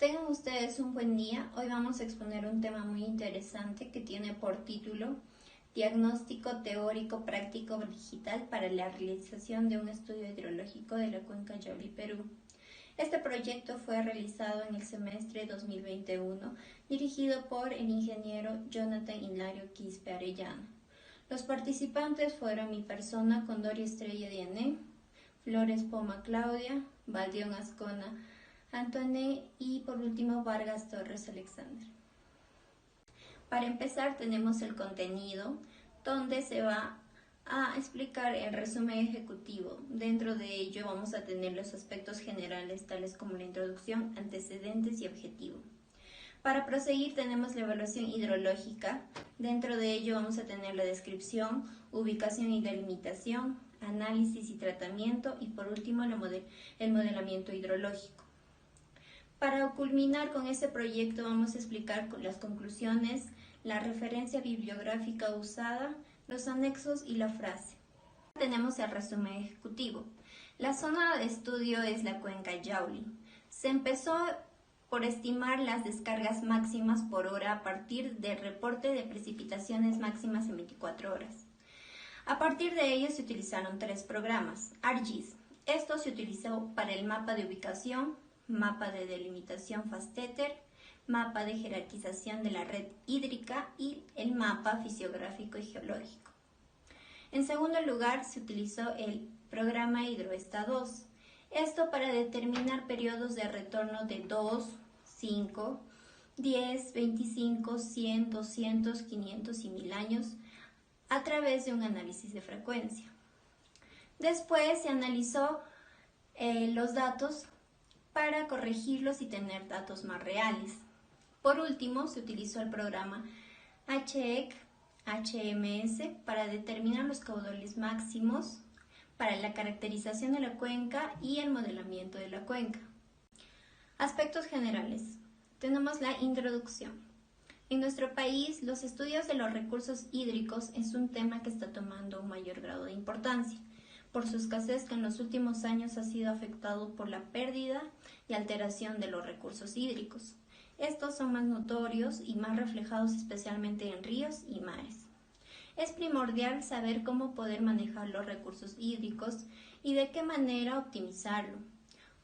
Tengan ustedes un buen día. Hoy vamos a exponer un tema muy interesante que tiene por título Diagnóstico teórico práctico digital para la realización de un estudio hidrológico de la cuenca Yauli-Perú. Este proyecto fue realizado en el semestre 2021, dirigido por el ingeniero Jonathan Hilario Quispe Arellano. Los participantes fueron mi persona, Condori Estrella Diané, Flores Poma Claudia, Baldión Ascona Antoine y por último Vargas Torres Alexander. Para empezar tenemos el contenido, donde se va a explicar el resumen ejecutivo. Dentro de ello vamos a tener los aspectos generales tales como la introducción, antecedentes y objetivo. Para proseguir tenemos la evaluación hidrológica. Dentro de ello vamos a tener la descripción, ubicación y delimitación, análisis y tratamiento y por último el modelamiento hidrológico. Para culminar con este proyecto vamos a explicar las conclusiones, la referencia bibliográfica usada, los anexos y la frase. Tenemos el resumen ejecutivo. La zona de estudio es la cuenca Yauli. Se empezó por estimar las descargas máximas por hora a partir del reporte de precipitaciones máximas en 24 horas. A partir de ello se utilizaron 3 programas. ArcGIS. Esto se utilizó para el mapa de ubicación, mapa de delimitación FASTETER, mapa de jerarquización de la red hídrica y el mapa fisiográfico y geológico. En segundo lugar, se utilizó el programa HidroEsta 2, esto para determinar periodos de retorno de 2, 5, 10, 25, 100, 200, 500 y 1000 años a través de un análisis de frecuencia. Después se analizó los datos para corregirlos y tener datos más reales. Por último, se utilizó el programa HEC-HMS para determinar los caudales máximos para la caracterización de la cuenca y el modelamiento de la cuenca. Aspectos generales. Tenemos la introducción. En nuestro país, los estudios de los recursos hídricos es un tema que está tomando un mayor grado de importancia, por su escasez que en los últimos años ha sido afectado por la pérdida y alteración de los recursos hídricos. Estos son más notorios y más reflejados especialmente en ríos y mares. Es primordial saber cómo poder manejar los recursos hídricos y de qué manera optimizarlo.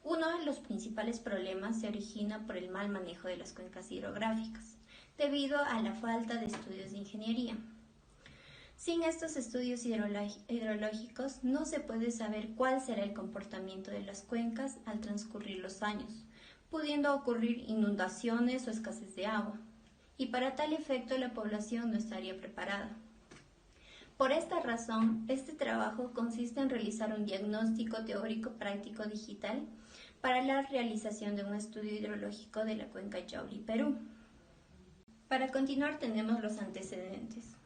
Uno de los principales problemas se origina por el mal manejo de las cuencas hidrográficas, debido a la falta de estudios de ingeniería. Sin estos estudios hidrológicos no se puede saber cuál será el comportamiento de las cuencas al transcurrir los años, pudiendo ocurrir inundaciones o escasez de agua, y para tal efecto la población no estaría preparada. Por esta razón, este trabajo consiste en realizar un diagnóstico teórico práctico digital para la realización de un estudio hidrológico de la cuenca Yauli-Perú. Para continuar tenemos los antecedentes.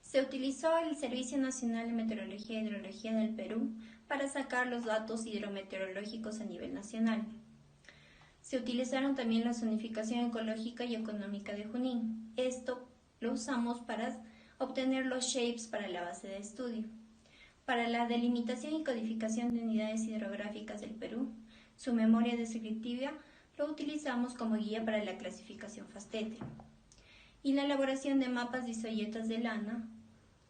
Se utilizó el Servicio Nacional de Meteorología e Hidrología del Perú para sacar los datos hidrometeorológicos a nivel nacional. Se utilizaron también la zonificación ecológica y económica de Junín. Esto lo usamos para obtener los shapes para la base de estudio. Para la delimitación y codificación de unidades hidrográficas del Perú, su memoria descriptiva lo utilizamos como guía para la clasificación FASTETER. Y la elaboración de mapas de isoyetas de lana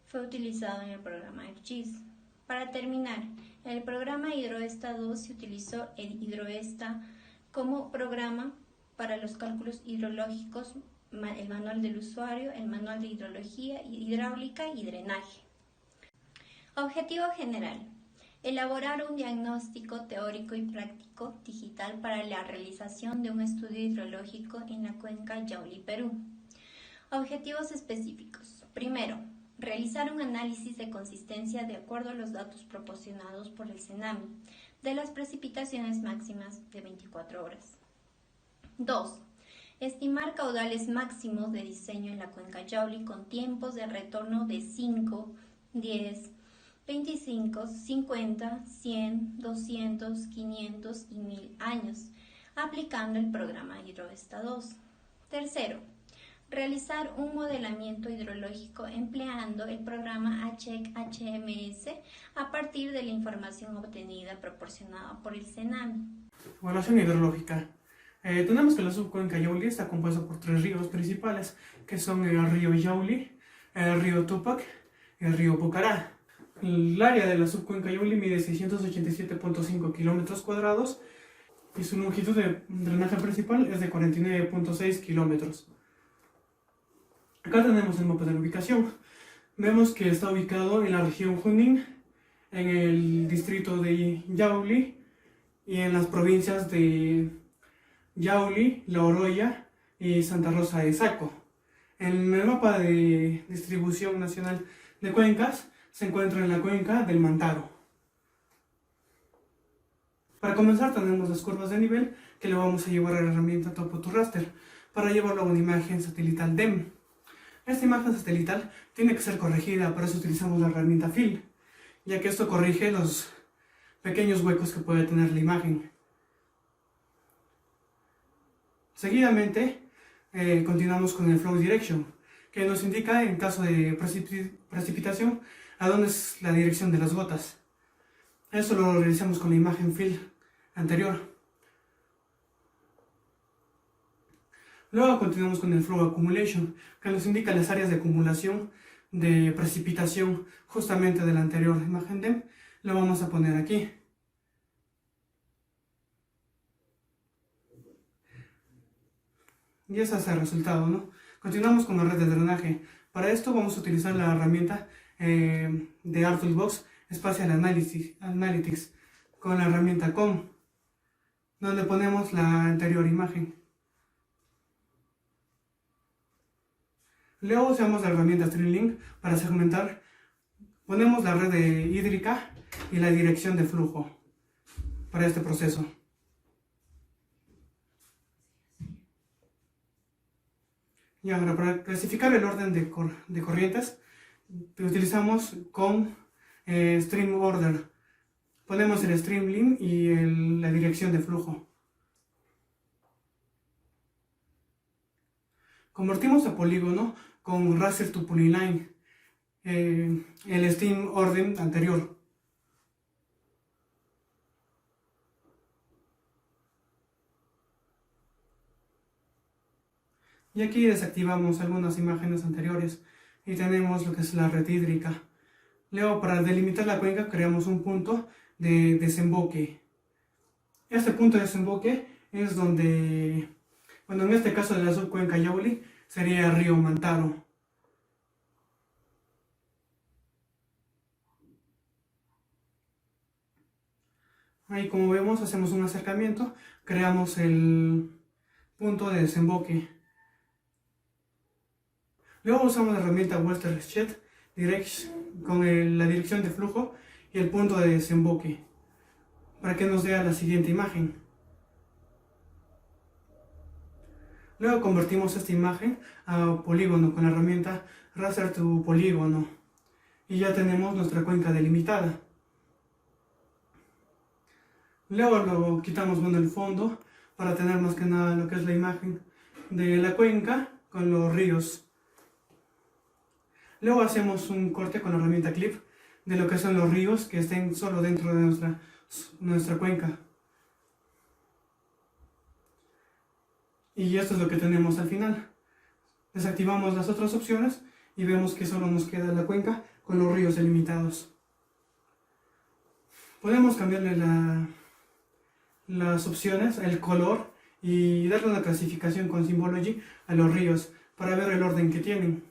fue utilizado en el programa ArcGIS. Para terminar, en el programa HidroEsta 2 se utilizó el HidroEsta como programa para los cálculos hidrológicos, el manual del usuario, el manual de hidrología, hidráulica y drenaje. Objetivo general: elaborar un diagnóstico teórico y práctico digital para la realización de un estudio hidrológico en la cuenca Yauli-Perú. Objetivos específicos. Primero, realizar un análisis de consistencia de acuerdo a los datos proporcionados por el CENAMI de las precipitaciones máximas de 24 horas. 2. Estimar caudales máximos de diseño en la cuenca Yauli con tiempos de retorno de 5, 10, 25, 50, 100, 200, 500 y 1000 años, aplicando el programa HidroEsta 2. Tercero, realizar un modelamiento hidrológico empleando el programa HEC-HMS a partir de la información obtenida proporcionada por el CENAMI. Evaluación hidrológica. Tenemos que la subcuenca Yauli está compuesta por 3 ríos principales, que son el río Yauli, el río Tupac y el río Pucará. El área de la subcuenca Yauli mide 687.5 kilómetros cuadrados y su longitud de drenaje principal es de 49.6 kilómetros. Acá tenemos el mapa de la ubicación. Vemos que está ubicado en la región Junín, en el distrito de Yauli y en las provincias de Yauli, La Oroya y Santa Rosa de Saco. En el mapa de distribución nacional de cuencas se encuentra en la cuenca del Mantaro. Para comenzar tenemos las curvas de nivel que le vamos a llevar a la herramienta Topo to Raster para llevarlo a una imagen satelital DEM. Esta imagen satelital tiene que ser corregida, por eso utilizamos la herramienta Fill, ya que esto corrige los pequeños huecos que puede tener la imagen. Seguidamente continuamos con el Flow Direction, que nos indica en caso de precipitación a dónde es la dirección de las gotas. Eso lo realizamos con la imagen Fill anterior. Luego continuamos con el Flow Accumulation, que nos indica las áreas de acumulación de precipitación justamente de la anterior imagen DEM. Lo vamos a poner aquí. Y ese es el resultado, ¿no? Continuamos con la red de drenaje. Para esto vamos a utilizar la herramienta de ArcToolbox Spatial Analytics con la herramienta COM, donde ponemos la anterior imagen. Luego usamos la herramienta StreamLink para segmentar. Ponemos la red hídrica y la dirección de flujo para este proceso. Y ahora, para clasificar el orden de corrientes, utilizamos con Stream Order. Ponemos el StreamLink y la dirección de flujo. Convertimos a polígono con Raster to Polyline, el Stream Order anterior. Y aquí desactivamos algunas imágenes anteriores y tenemos lo que es la red hídrica. Luego, para delimitar la cuenca, creamos un punto de desemboque. Este punto de desemboque es donde, bueno, en este caso de la subcuenca Yauli, sería el río Mantaro. Ahí, como vemos, hacemos un acercamiento, creamos el punto de desemboque. Luego usamos la herramienta Watershed Direct con la dirección de flujo y el punto de desemboque para que nos dé la siguiente imagen. Luego convertimos esta imagen a polígono con la herramienta Raster to Polígono y ya tenemos nuestra cuenca delimitada. Luego lo quitamos el fondo para tener más que nada lo que es la imagen de la cuenca con los ríos. Luego hacemos un corte con la herramienta Clip de lo que son los ríos que estén solo dentro de nuestra cuenca. Y esto es lo que tenemos al final. Desactivamos las otras opciones y vemos que solo nos queda la cuenca con los ríos delimitados. Podemos cambiarle las opciones, el color y darle una clasificación con Symbology a los ríos para ver el orden que tienen.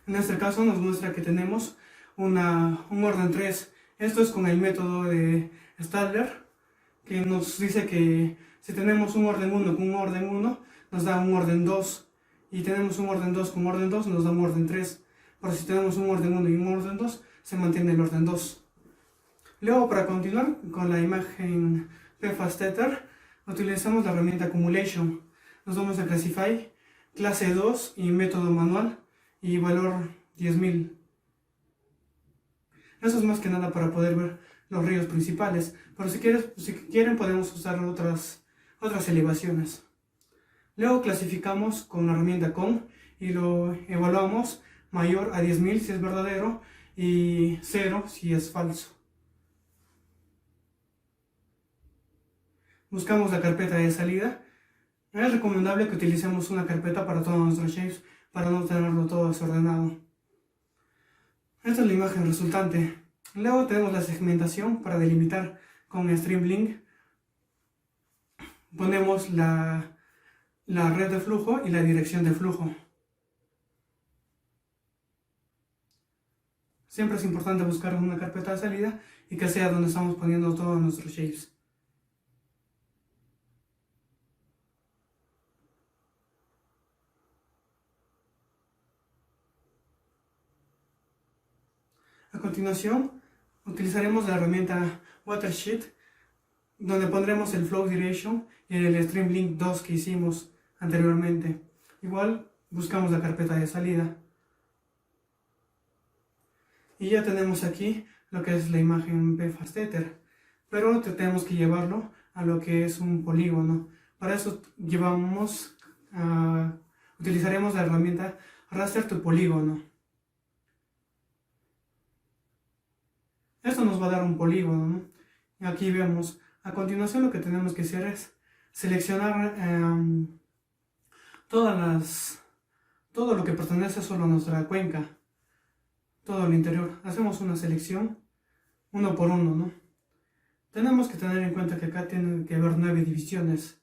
En este caso nos muestra que tenemos un orden 3. Esto es con el método de Stadler, que nos dice que si tenemos un orden 1 con un orden 1, nos da un orden 2. Y tenemos un orden 2 con orden 2, nos da un orden 3. Pero si tenemos un orden 1 y un orden 2, se mantiene el orden 2. Luego, para continuar con la imagen PFAS Tether, utilizamos la herramienta Accumulation. Nos vamos a Classify, clase 2 y método manual y valor 10.000. Eso es más que nada para poder ver los ríos principales, pero si quieren podemos usar otras elevaciones. Luego clasificamos con la herramienta COM y lo evaluamos mayor a 10.000 si es verdadero y 0 si es falso. buscamos la carpeta de salida. Es recomendable que utilicemos una carpeta para todos nuestros shapes para no tenerlo todo desordenado. Esta es la imagen resultante. Luego tenemos la segmentación para delimitar con Streamlink. Ponemos la red de flujo y la dirección de flujo. Siempre es importante buscar una carpeta de salida y que sea donde estamos poniendo todos nuestros shapes. A continuación, utilizaremos la herramienta Watersheet, donde pondremos el Flow Direction y el Streamlink 2 que hicimos anteriormente. Igual buscamos la carpeta de salida. Y ya tenemos aquí lo que es la imagen pFastEther, pero tenemos que llevarlo a lo que es un polígono. Para eso utilizaremos la herramienta Raster to Polígono. Esto nos va a dar un polígono, ¿no? Aquí vemos. A continuación lo que tenemos que hacer es seleccionar todo lo que pertenece solo a nuestra cuenca, todo el interior. Hacemos una selección uno por uno, ¿no? Tenemos que tener en cuenta que acá tienen que haber 9 divisiones.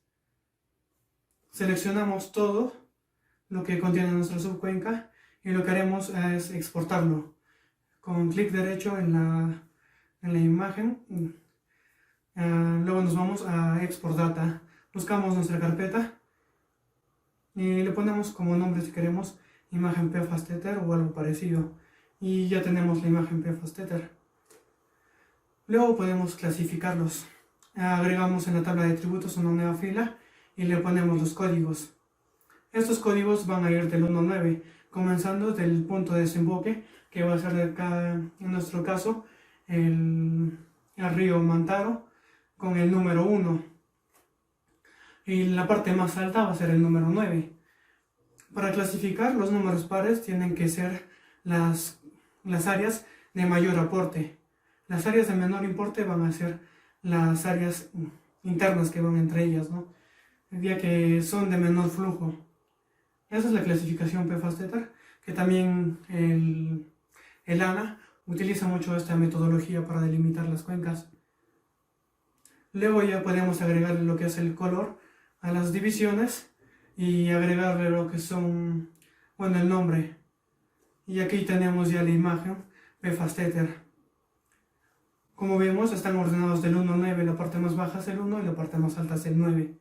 Seleccionamos todo lo que contiene nuestra subcuenca y lo que haremos es exportarlo. Con clic derecho en la imagen. Luego nos vamos a Export Data, buscamos nuestra carpeta y le ponemos como nombre, si queremos, imagen pFastEther o algo parecido, y ya tenemos la imagen pFastEther. Luego podemos clasificarlos. Agregamos en la tabla de atributos una nueva fila y le ponemos los códigos. Estos códigos van a ir del 1 al 9, comenzando del punto de desemboque, que va a ser en nuestro caso el río Mantaro, con el número 1, y la parte más alta va a ser el número 9. Para clasificar, los números pares tienen que ser las áreas de mayor aporte. Las áreas de menor importe van a ser las áreas internas que van entre ellas, ¿no? Ya que son de menor flujo. Esa es la clasificación pFastEther, que también el ANA utiliza mucho esta metodología para delimitar las cuencas. Luego ya podemos agregarle lo que es el color a las divisiones y agregarle lo que son, bueno, el nombre. Y aquí tenemos ya la imagen pFastEther. Como vemos, están ordenados del 1 al 9, la parte más baja es el 1 y la parte más alta es el 9.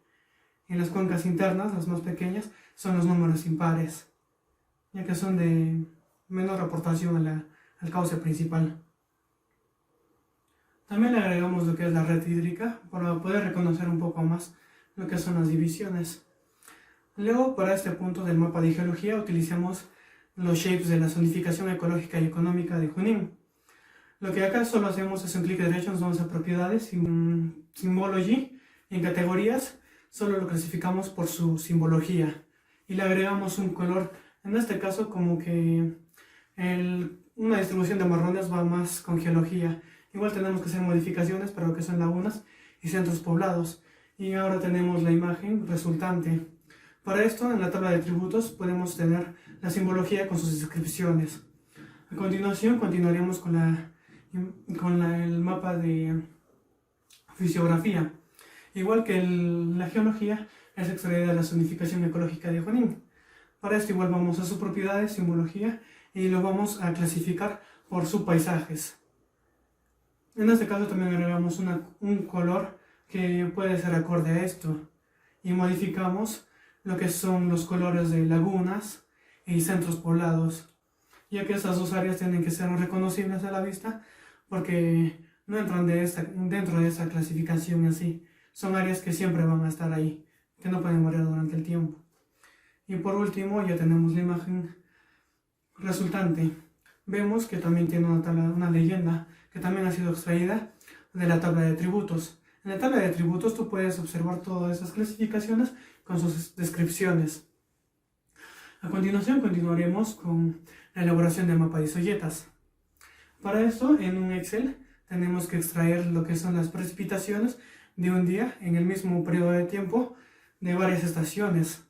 En las cuencas internas, las más pequeñas, son los números impares, ya que son de menor aportación al cauce principal. También le agregamos lo que es la red hídrica para poder reconocer un poco más lo que son las divisiones. Luego, para este punto del mapa de geología, utilizamos los shapes de la zonificación ecológica y económica de Junín. Lo que acá solo hacemos es un clic derecho, nos vamos a propiedades, Symbology, en categorías, solo lo clasificamos por su simbología y le agregamos un color. En este caso, como que una distribución de marrones va más con geología. Igual tenemos que hacer modificaciones para lo que son lagunas y centros poblados. Y ahora tenemos la imagen resultante. Para esto, en la tabla de atributos podemos tener la simbología con sus descripciones. A continuación, continuaremos con el mapa de fisiografía. Igual que la geología, es extraída de la zonificación ecológica de Junín. Para esto igual vamos a sus propiedades, simbología, y lo vamos a clasificar por subpaisajes. En este caso también agregamos un color que puede ser acorde a esto y modificamos lo que son los colores de lagunas y centros poblados, ya que estas dos áreas tienen que ser reconocibles a la vista porque no entran dentro de esa clasificación así. Son áreas que siempre van a estar ahí, que no pueden variar durante el tiempo. Y por último ya tenemos la imagen resultante. Vemos que también tiene una leyenda que también ha sido extraída de la tabla de atributos. En la tabla de atributos tú puedes observar todas esas clasificaciones con sus descripciones. A continuación continuaremos con la elaboración del mapa de isoyetas. Para esto, en un Excel tenemos que extraer lo que son las precipitaciones de un día en el mismo periodo de tiempo de varias estaciones.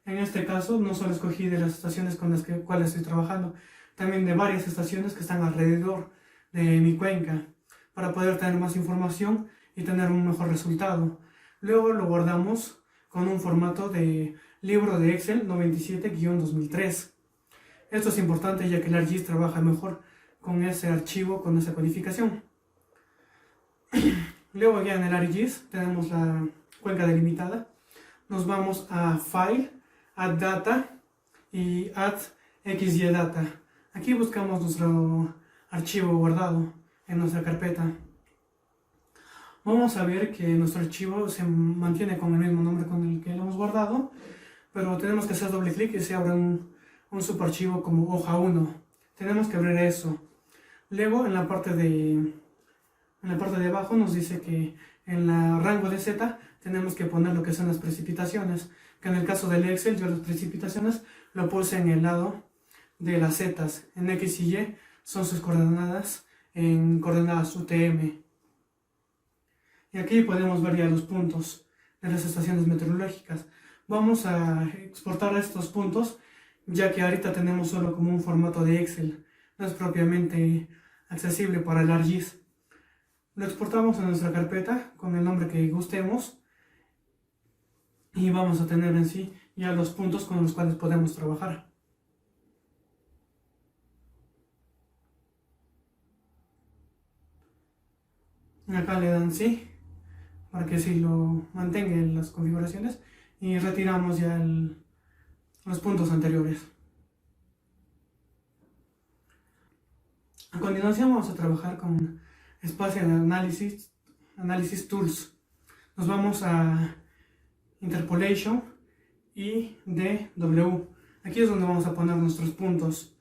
En este caso no solo escogí de las estaciones con las cuales estoy trabajando, también de varias estaciones que están alrededor de mi cuenca, para poder tener más información y tener un mejor resultado. Luego lo guardamos con un formato de libro de Excel 97-2003. Esto es importante ya que el ArcGIS trabaja mejor con ese archivo, con esa codificación. Luego ya en el ArcGIS tenemos la cuenca delimitada. Nos vamos a File, Add Data y Add XY Data. Aquí buscamos nuestro archivo guardado en nuestra carpeta. Vamos a ver que nuestro archivo se mantiene con el mismo nombre con el que lo hemos guardado, pero tenemos que hacer doble clic y se abre un subarchivo como hoja 1. Tenemos que abrir eso. Luego en la parte de abajo nos dice que en la rango de Z tenemos que poner lo que son las precipitaciones, que en el caso del Excel yo las precipitaciones lo puse en el lado de las Z. En X y Y son sus coordenadas en coordenadas UTM. Y aquí podemos ver ya los puntos de las estaciones meteorológicas. Vamos a exportar estos puntos, ya que ahorita tenemos solo como un formato de Excel. No es propiamente accesible para el ArcGIS. Lo exportamos a nuestra carpeta con el nombre que gustemos. Y vamos a tener en sí ya los puntos con los cuales podemos trabajar. Acá le dan sí, para que sí lo mantenga en las configuraciones, y retiramos ya los puntos anteriores. A continuación vamos a trabajar con Spatial Analysis Tools. Nos vamos a Interpolation y DW. Aquí es donde vamos a poner nuestros puntos.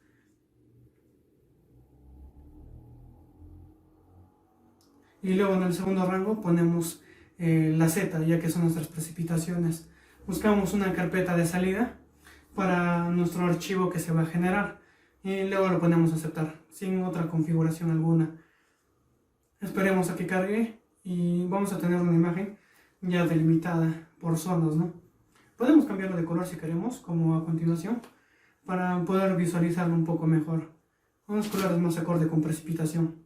Y luego en el segundo rango ponemos la Z, ya que son nuestras precipitaciones. Buscamos una carpeta de salida para nuestro archivo que se va a generar y luego lo ponemos a aceptar sin otra configuración alguna. Esperemos a que cargue y vamos a tener una imagen ya delimitada por zonas, ¿no? Podemos cambiarlo de color si queremos, como a continuación, para poder visualizarlo un poco mejor. Unos colores más acorde con precipitación.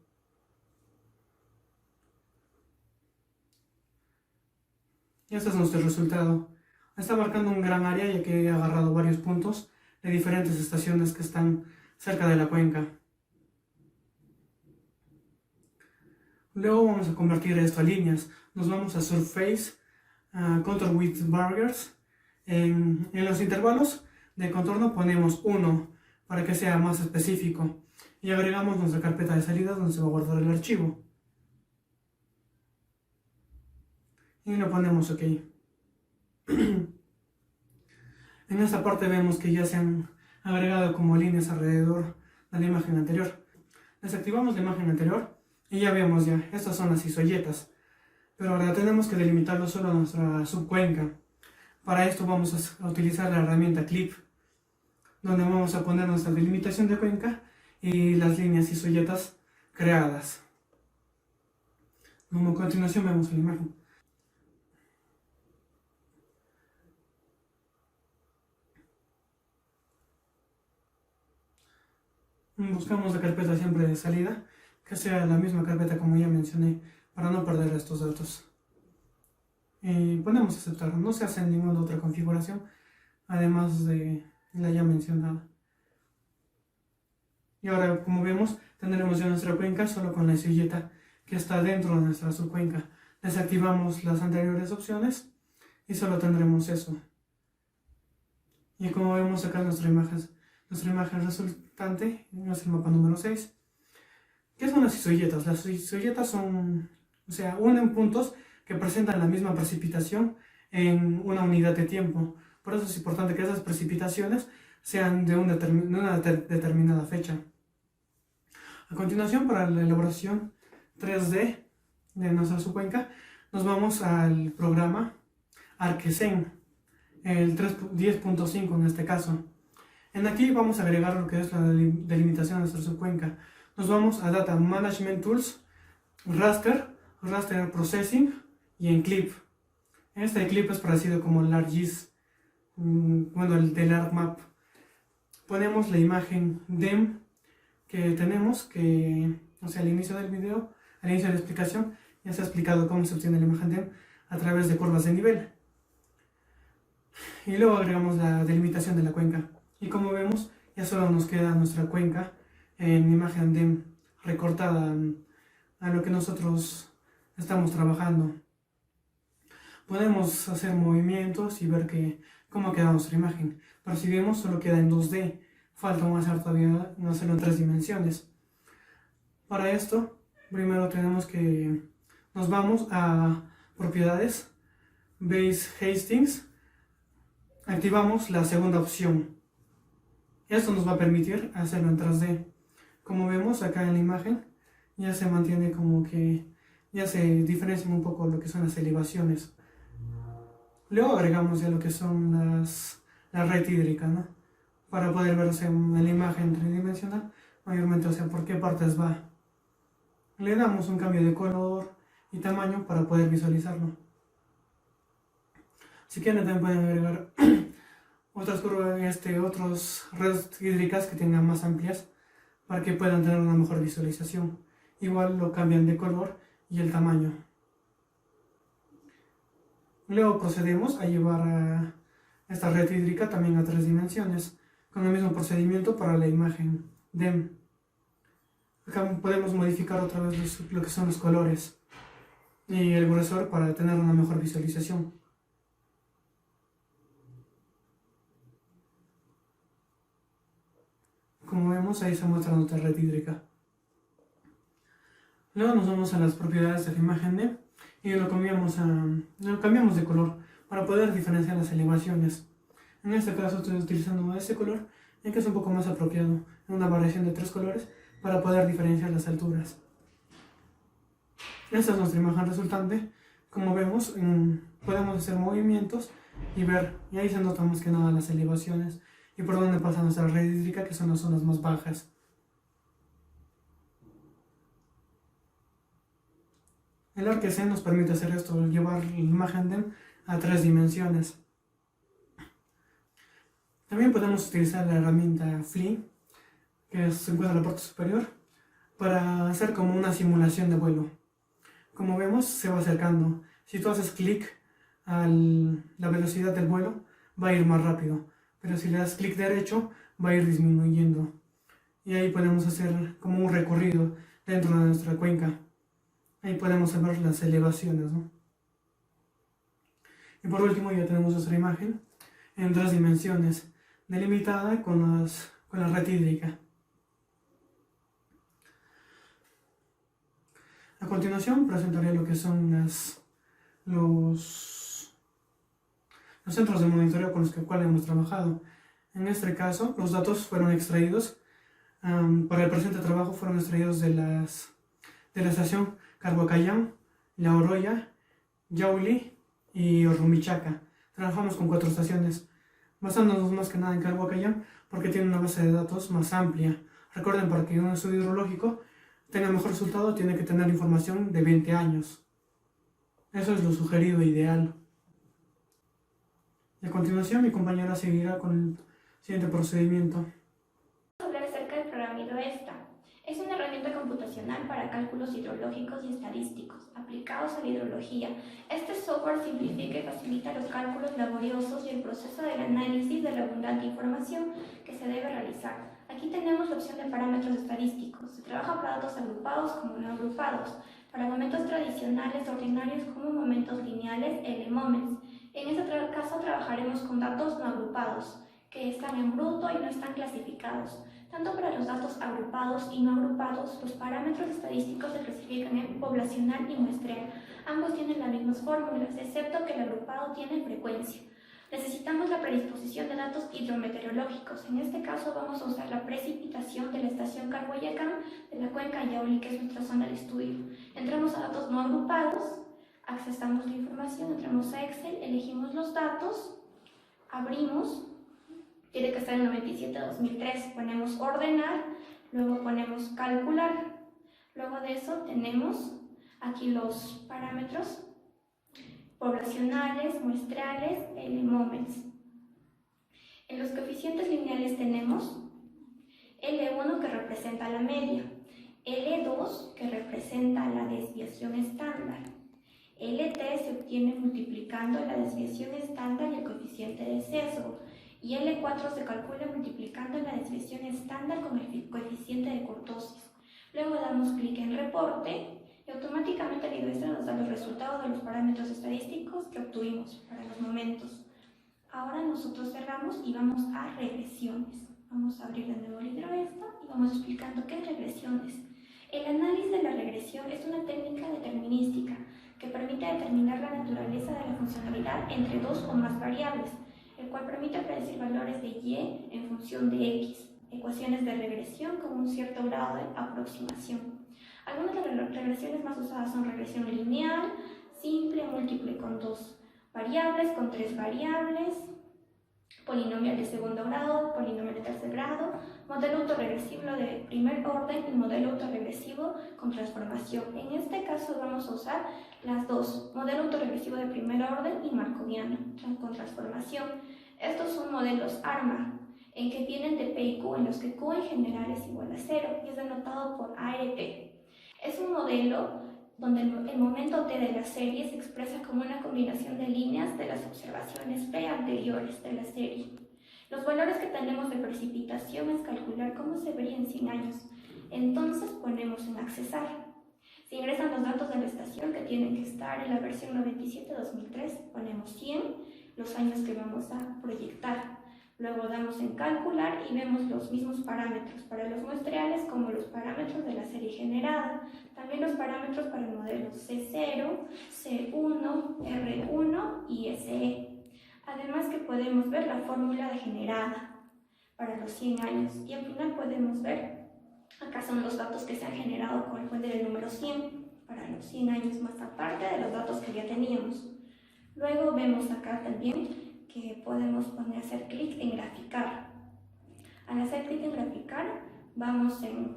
Y este es nuestro resultado. Está marcando un gran área ya que he agarrado varios puntos de diferentes estaciones que están cerca de la cuenca. Luego vamos a convertir esto a líneas. Nos vamos a Surface, Contour with Burgers. En los intervalos de contorno ponemos 1 para que sea más específico. Y agregamos nuestra carpeta de salida donde se va a guardar el archivo. Y lo ponemos OK. En esta parte vemos que ya se han agregado como líneas alrededor de la imagen anterior. Desactivamos la imagen anterior y ya vemos ya, estas son las isoyetas. Pero ahora tenemos que delimitarlo solo a nuestra subcuenca. Para esto vamos a utilizar la herramienta Clip, donde vamos a poner nuestra delimitación de cuenca y las líneas isoyetas creadas. Como a continuación vemos la imagen. Buscamos la carpeta siempre de salida, que sea la misma carpeta como ya mencioné, para no perder estos datos. Y ponemos aceptar, no se hace ninguna otra configuración, además de la ya mencionada. Y ahora, como vemos, tendremos ya nuestra cuenca solo con la isoyeta que está dentro de nuestra subcuenca. Desactivamos las anteriores opciones y solo tendremos eso. Y como vemos acá nuestra imagen resultante es el mapa número 6. ¿Qué son las isoyetas? Las isoyetas son, unen puntos que presentan la misma precipitación en una unidad de tiempo. Por eso es importante que esas precipitaciones sean de una determinada fecha. A continuación, para la elaboración 3D de nuestra subcuenca, nos vamos al programa ArcScene, el 10.5 en este caso. En aquí vamos a agregar lo que es la delimitación de nuestra subcuenca. Nos vamos a Data Management Tools, Raster Processing y en clip. Este clip es parecido como el ArcGIS, bueno, el del ArcMap. Ponemos la imagen DEM que tenemos, o sea, al inicio del video, al inicio de la explicación, ya se ha explicado cómo se obtiene la imagen DEM a través de curvas de nivel. Y luego agregamos la delimitación de la cuenca. Y como vemos, ya solo nos queda nuestra cuenca en imagen DEM recortada a lo que nosotros estamos trabajando. Podemos hacer movimientos y ver cómo queda nuestra imagen. Pero si vemos, solo queda en 2D. Falta hacer todavía hacerlo en 3 dimensiones. Para esto, primero tenemos que nos vamos a propiedades, Base Hastings, activamos la segunda opción. Esto nos va a permitir hacerlo en 3D. Como vemos acá en la imagen, ya se mantiene como que ya se diferencian un poco lo que son las elevaciones. Luego agregamos ya lo que son la red hídrica, ¿no? Para poder ver en la imagen tridimensional, mayormente, o sea, por qué partes va. Le damos un cambio de color y tamaño para poder visualizarlo. Si quieren también pueden agregar otras curvas, otras redes hídricas que tengan más amplias para que puedan tener una mejor visualización. Igual lo cambian de color y el tamaño. Luego procedemos a llevar a esta red hídrica también a 3 dimensiones, con el mismo procedimiento para la imagen DEM. Acá podemos modificar otra vez lo que son los colores y el grosor para tener una mejor visualización. Como vemos, ahí se muestra nuestra red hídrica. Luego nos vamos a las propiedades de la imagen DEM y lo cambiamos de color para poder diferenciar las elevaciones. En este caso estoy utilizando este color, ya que es un poco más apropiado, en una variación de 3 colores, para poder diferenciar las alturas. Esta es nuestra imagen resultante. Como vemos, podemos hacer movimientos y ver, y ahí se notan más que nada las elevaciones y por dónde pasa nuestra red hídrica, que son las zonas más bajas. El ArcGIS nos permite hacer esto, llevar la imagen DEM a 3 dimensiones. También podemos utilizar la herramienta FLI, que se encuentra en la parte superior, para hacer como una simulación de vuelo. Como vemos, se va acercando. Si tú haces clic a la velocidad del vuelo, va a ir más rápido, pero si le das clic derecho, va a ir disminuyendo. Y ahí podemos hacer como un recorrido dentro de nuestra cuenca. Ahí podemos ver las elevaciones, ¿no? Y por último ya tenemos nuestra imagen en 3 dimensiones, delimitada con la red hídrica. A continuación presentaré lo que son los centros de monitoreo con los cuales hemos trabajado. En este caso, los datos fueron extraídos, para el presente trabajo fueron extraídos de la estación Carhuacayán, La Oroya, Yauli y Rumichaca. Trabajamos con 4 estaciones, basándonos más que nada en Carhuacayán porque tiene una base de datos más amplia. Recuerden, para que un estudio hidrológico tenga mejor resultado, tiene que tener información de 20 años. Eso es lo sugerido ideal. Y a continuación, mi compañera seguirá con el siguiente procedimiento. Vamos a hablar acerca del programa HidroEsta. Es una herramienta computacional para cálculos hidrológicos y estadísticos aplicados a la hidrología. Este software simplifica y facilita los cálculos laboriosos y el proceso del análisis de la abundante información que se debe realizar. Aquí tenemos la opción de parámetros estadísticos. Se trabaja para datos agrupados como no agrupados, para momentos tradicionales ordinarios como momentos lineales, LMoments. En este caso trabajaremos con datos no agrupados, que están en bruto y no están clasificados. Tanto para los datos agrupados y no agrupados, los parámetros estadísticos se clasifican en poblacional y muestreal. Ambos tienen las mismas fórmulas, excepto que el agrupado tiene frecuencia. Necesitamos la predisposición de datos hidrometeorológicos. En este caso vamos a usar la precipitación de la estación Carhuayacán de la cuenca Yauli, que es nuestra zona de estudio. Entramos a datos no agrupados, accesamos la información, entramos a Excel, elegimos los datos, abrimos. Tiene que estar en 97-2003, ponemos ordenar, luego ponemos calcular. Luego de eso tenemos aquí los parámetros poblacionales, muestrales, moments. En los coeficientes lineales tenemos L1 que representa la media, L2 que representa la desviación estándar, LT se obtiene multiplicando la desviación estándar y el coeficiente de sesgo, y L4 se calcula multiplicando la desviación estándar con el coeficiente de cortosis. Luego damos clic en reporte y automáticamente el libro nos da los resultados de los parámetros estadísticos que obtuvimos para los momentos. Ahora nosotros cerramos y vamos a regresiones. Vamos a abrir de nuevo el libro y vamos explicando qué es regresiones. El análisis de la regresión es una técnica determinística que permite determinar la naturaleza de la funcionalidad entre dos o más variables, el cual permite predecir valores de y en función de x, ecuaciones de regresión con un cierto grado de aproximación. Algunas de las regresiones más usadas son regresión lineal, simple, múltiple con dos variables, con tres variables, polinomial de segundo grado, polinomial de tercer grado, modelo autorregresivo de primer orden y modelo autorregresivo con transformación. En este caso vamos a usar las dos, modelo autorregresivo de primer orden y markoviano con transformación. Estos son modelos ARMA, en que vienen de P y Q, en los que Q en general es igual a 0 y es denotado por ART. Es un modelo donde el momento t de la serie se expresa como una combinación de líneas de las observaciones P anteriores de la serie. Los valores que tenemos de precipitación es calcular cómo se vería en 100 años. Entonces ponemos en accesar. Se ingresan los datos de la estación que tienen que estar en la versión 97-2003, ponemos 100, los años que vamos a proyectar. Luego damos en calcular y vemos los mismos parámetros para los muestreales como los parámetros de la serie generada. También los parámetros para el modelo C0, C1, R1 y SE. Además que podemos ver la fórmula de generada para los 100 años. Y al final podemos ver, acá son los datos que se han generado con el fuente del número 100 para los 100 años más aparte de los datos que ya teníamos. Luego vemos acá también que podemos hacer clic en graficar. Al hacer clic en graficar, vamos en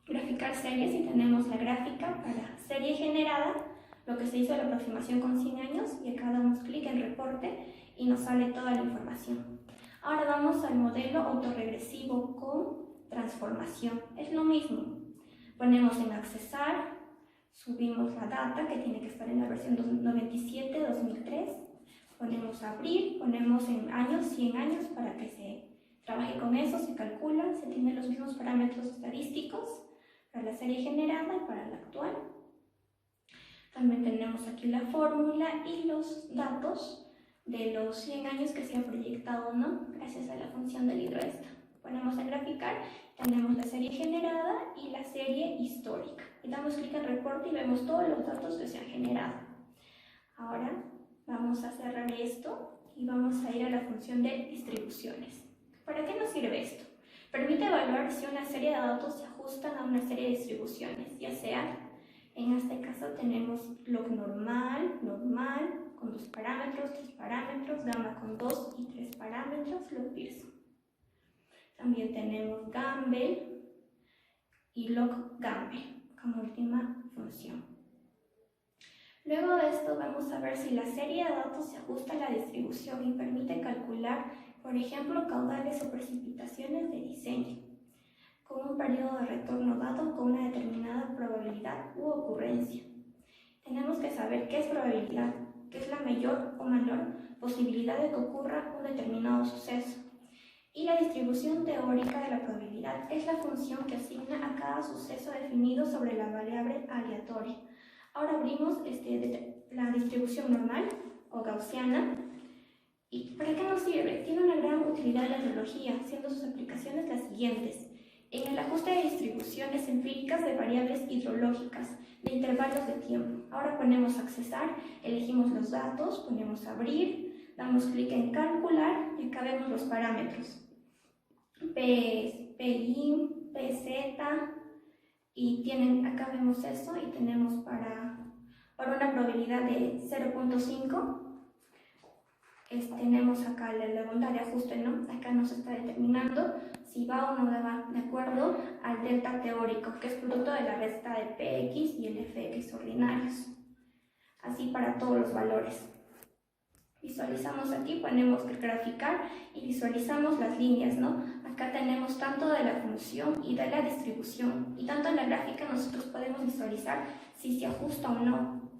graficar series y tenemos la gráfica para serie generada, lo que se hizo la aproximación con 100 años, y acá damos clic en reporte y nos sale toda la información. Ahora vamos al modelo autorregresivo con transformación. Es lo mismo. Ponemos en accesar, subimos la data que tiene que estar en la versión 97-2003. Ponemos abrir, ponemos en años, 100 años para que se trabaje con eso, se calcula, se tienen los mismos parámetros estadísticos para la serie generada y para la actual. También tenemos aquí la fórmula y los datos de los 100 años que se ha proyectado, ¿no? Gracias a la función del libro esta. Ponemos en graficar, tenemos la serie generada y la serie histórica. Y damos clic en reporte y vemos todos los datos que se han generado. Ahora vamos a cerrar esto y vamos a ir a la función de distribuciones. ¿Para qué nos sirve esto? Permite evaluar si una serie de datos se ajustan a una serie de distribuciones, ya sea, en este caso tenemos log normal, con 2 parámetros, 3 parámetros, gamma con 2 y 3 parámetros, log Pearson. También tenemos Gamble y log Gamble como última función. Luego de esto vamos a ver si la serie de datos se ajusta a la distribución y permite calcular, por ejemplo, caudales o precipitaciones de diseño, con un periodo de retorno dado con una determinada probabilidad u ocurrencia. Tenemos que saber qué es probabilidad, qué es la mayor o menor posibilidad de que ocurra un determinado suceso. Y la distribución teórica de la probabilidad es la función que asigna a cada suceso definido sobre la variable aleatoria. Ahora abrimos la distribución normal o gaussiana. ¿Y para qué nos sirve? Tiene una gran utilidad en la biología, siendo sus aplicaciones las siguientes. En el ajuste de distribuciones empíricas de variables hidrológicas de intervalos de tiempo. Ahora ponemos accesar, elegimos los datos, ponemos abrir, damos clic en calcular y acá vemos los parámetros. PI, PZ, y acá vemos eso y tenemos para una probabilidad de 0.5. Tenemos acá la bondad de ajuste, ¿no? Acá nos está determinando si va o no va de acuerdo al delta teórico, que es producto de la resta de Px y el Fx ordinarios. Así para todos los valores. Visualizamos aquí, ponemos graficar y visualizamos las líneas, ¿no? Acá tenemos tanto de la función y de la distribución, y tanto en la gráfica nosotros podemos visualizar si se ajusta o no.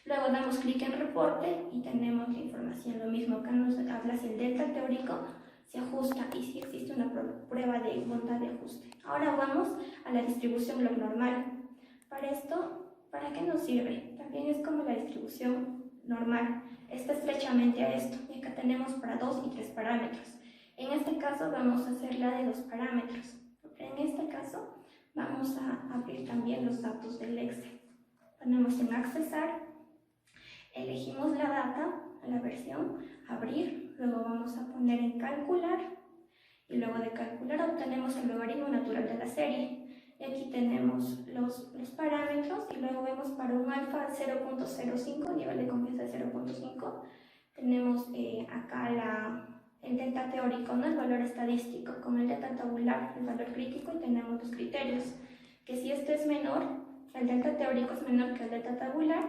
Luego damos clic en reporte y tenemos la información, lo mismo, acá nos habla si el delta teórico se ajusta y si existe una prueba de bondad de ajuste. Ahora vamos a la distribución log normal. Para esto, ¿para qué nos sirve? También es como la distribución normal, está estrechamente a esto, y acá tenemos para 2 y 3 parámetros. En este caso vamos a hacer la de 2 parámetros. En este caso vamos a abrir también los datos del Excel. Ponemos en accesar, elegimos la data, la versión, abrir, luego vamos a poner en calcular, y luego de calcular obtenemos el logaritmo natural de la serie. Y aquí tenemos los parámetros y luego vemos para un alfa 0.05, nivel de confianza de 0.5. Tenemos acá el delta teórico, ¿no? El valor estadístico, con el delta tabular, el valor crítico, y tenemos los criterios. Que si este es menor, el delta teórico es menor que el delta tabular,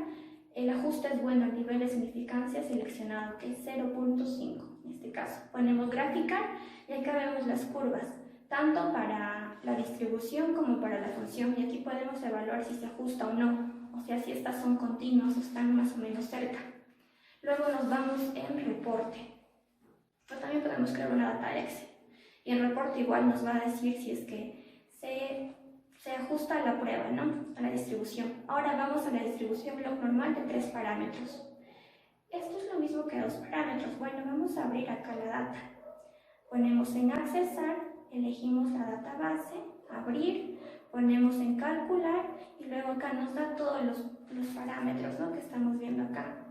el ajuste es bueno, el nivel de significancia seleccionado, que es 0.5 en este caso. Ponemos graficar y acá vemos las curvas, tanto para la distribución como para la función, y aquí podemos evaluar si se ajusta o no, o sea, si estas son continuas o están más o menos cerca. Luego nos vamos en reporte, pero también podemos crear una data Excel, y en reporte igual nos va a decir si es que se ajusta a la prueba, ¿no? A la distribución. Ahora vamos a la distribución log normal de 3 parámetros. Esto es lo mismo que 2 parámetros. Bueno, vamos a abrir acá la data. Ponemos en accesar, elegimos la data base, abrir, ponemos en calcular y luego acá nos da todos los parámetros, ¿no? Que estamos viendo acá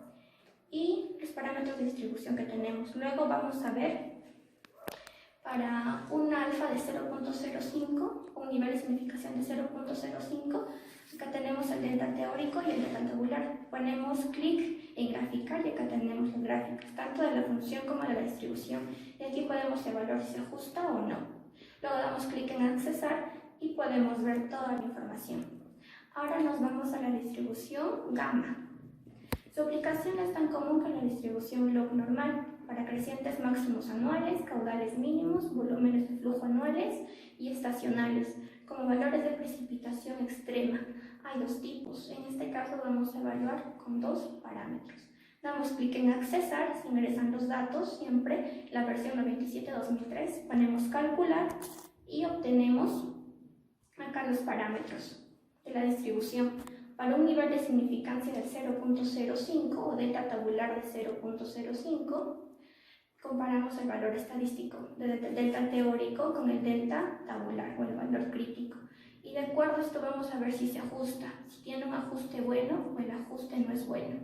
y los parámetros de distribución que tenemos. Luego vamos a ver para un alfa de 0.05, un nivel de significación de 0.05, acá tenemos el delta teórico y el delta tabular. Ponemos clic en graficar y acá tenemos las gráficas, tanto de la función como de la distribución. Y aquí podemos evaluar si se ajusta o no. Luego damos clic en accesar y podemos ver toda la información. Ahora nos vamos a la distribución gamma. Su aplicación es tan común que la distribución log normal, para crecientes máximos anuales, caudales mínimos, volúmenes de flujo anuales y estacionales, como valores de precipitación extrema. Hay 2 tipos, en este caso vamos a evaluar con 2 parámetros. Damos clic en accesar, se ingresan los datos, siempre la versión 97-2003, ponemos calcular y obtenemos acá los parámetros de la distribución. Para un nivel de significancia del 0.05 o delta tabular de 0.05, comparamos el valor estadístico del delta teórico con el delta tabular o el valor crítico. Y de acuerdo a esto vamos a ver si se ajusta, si tiene un ajuste bueno o el ajuste no es bueno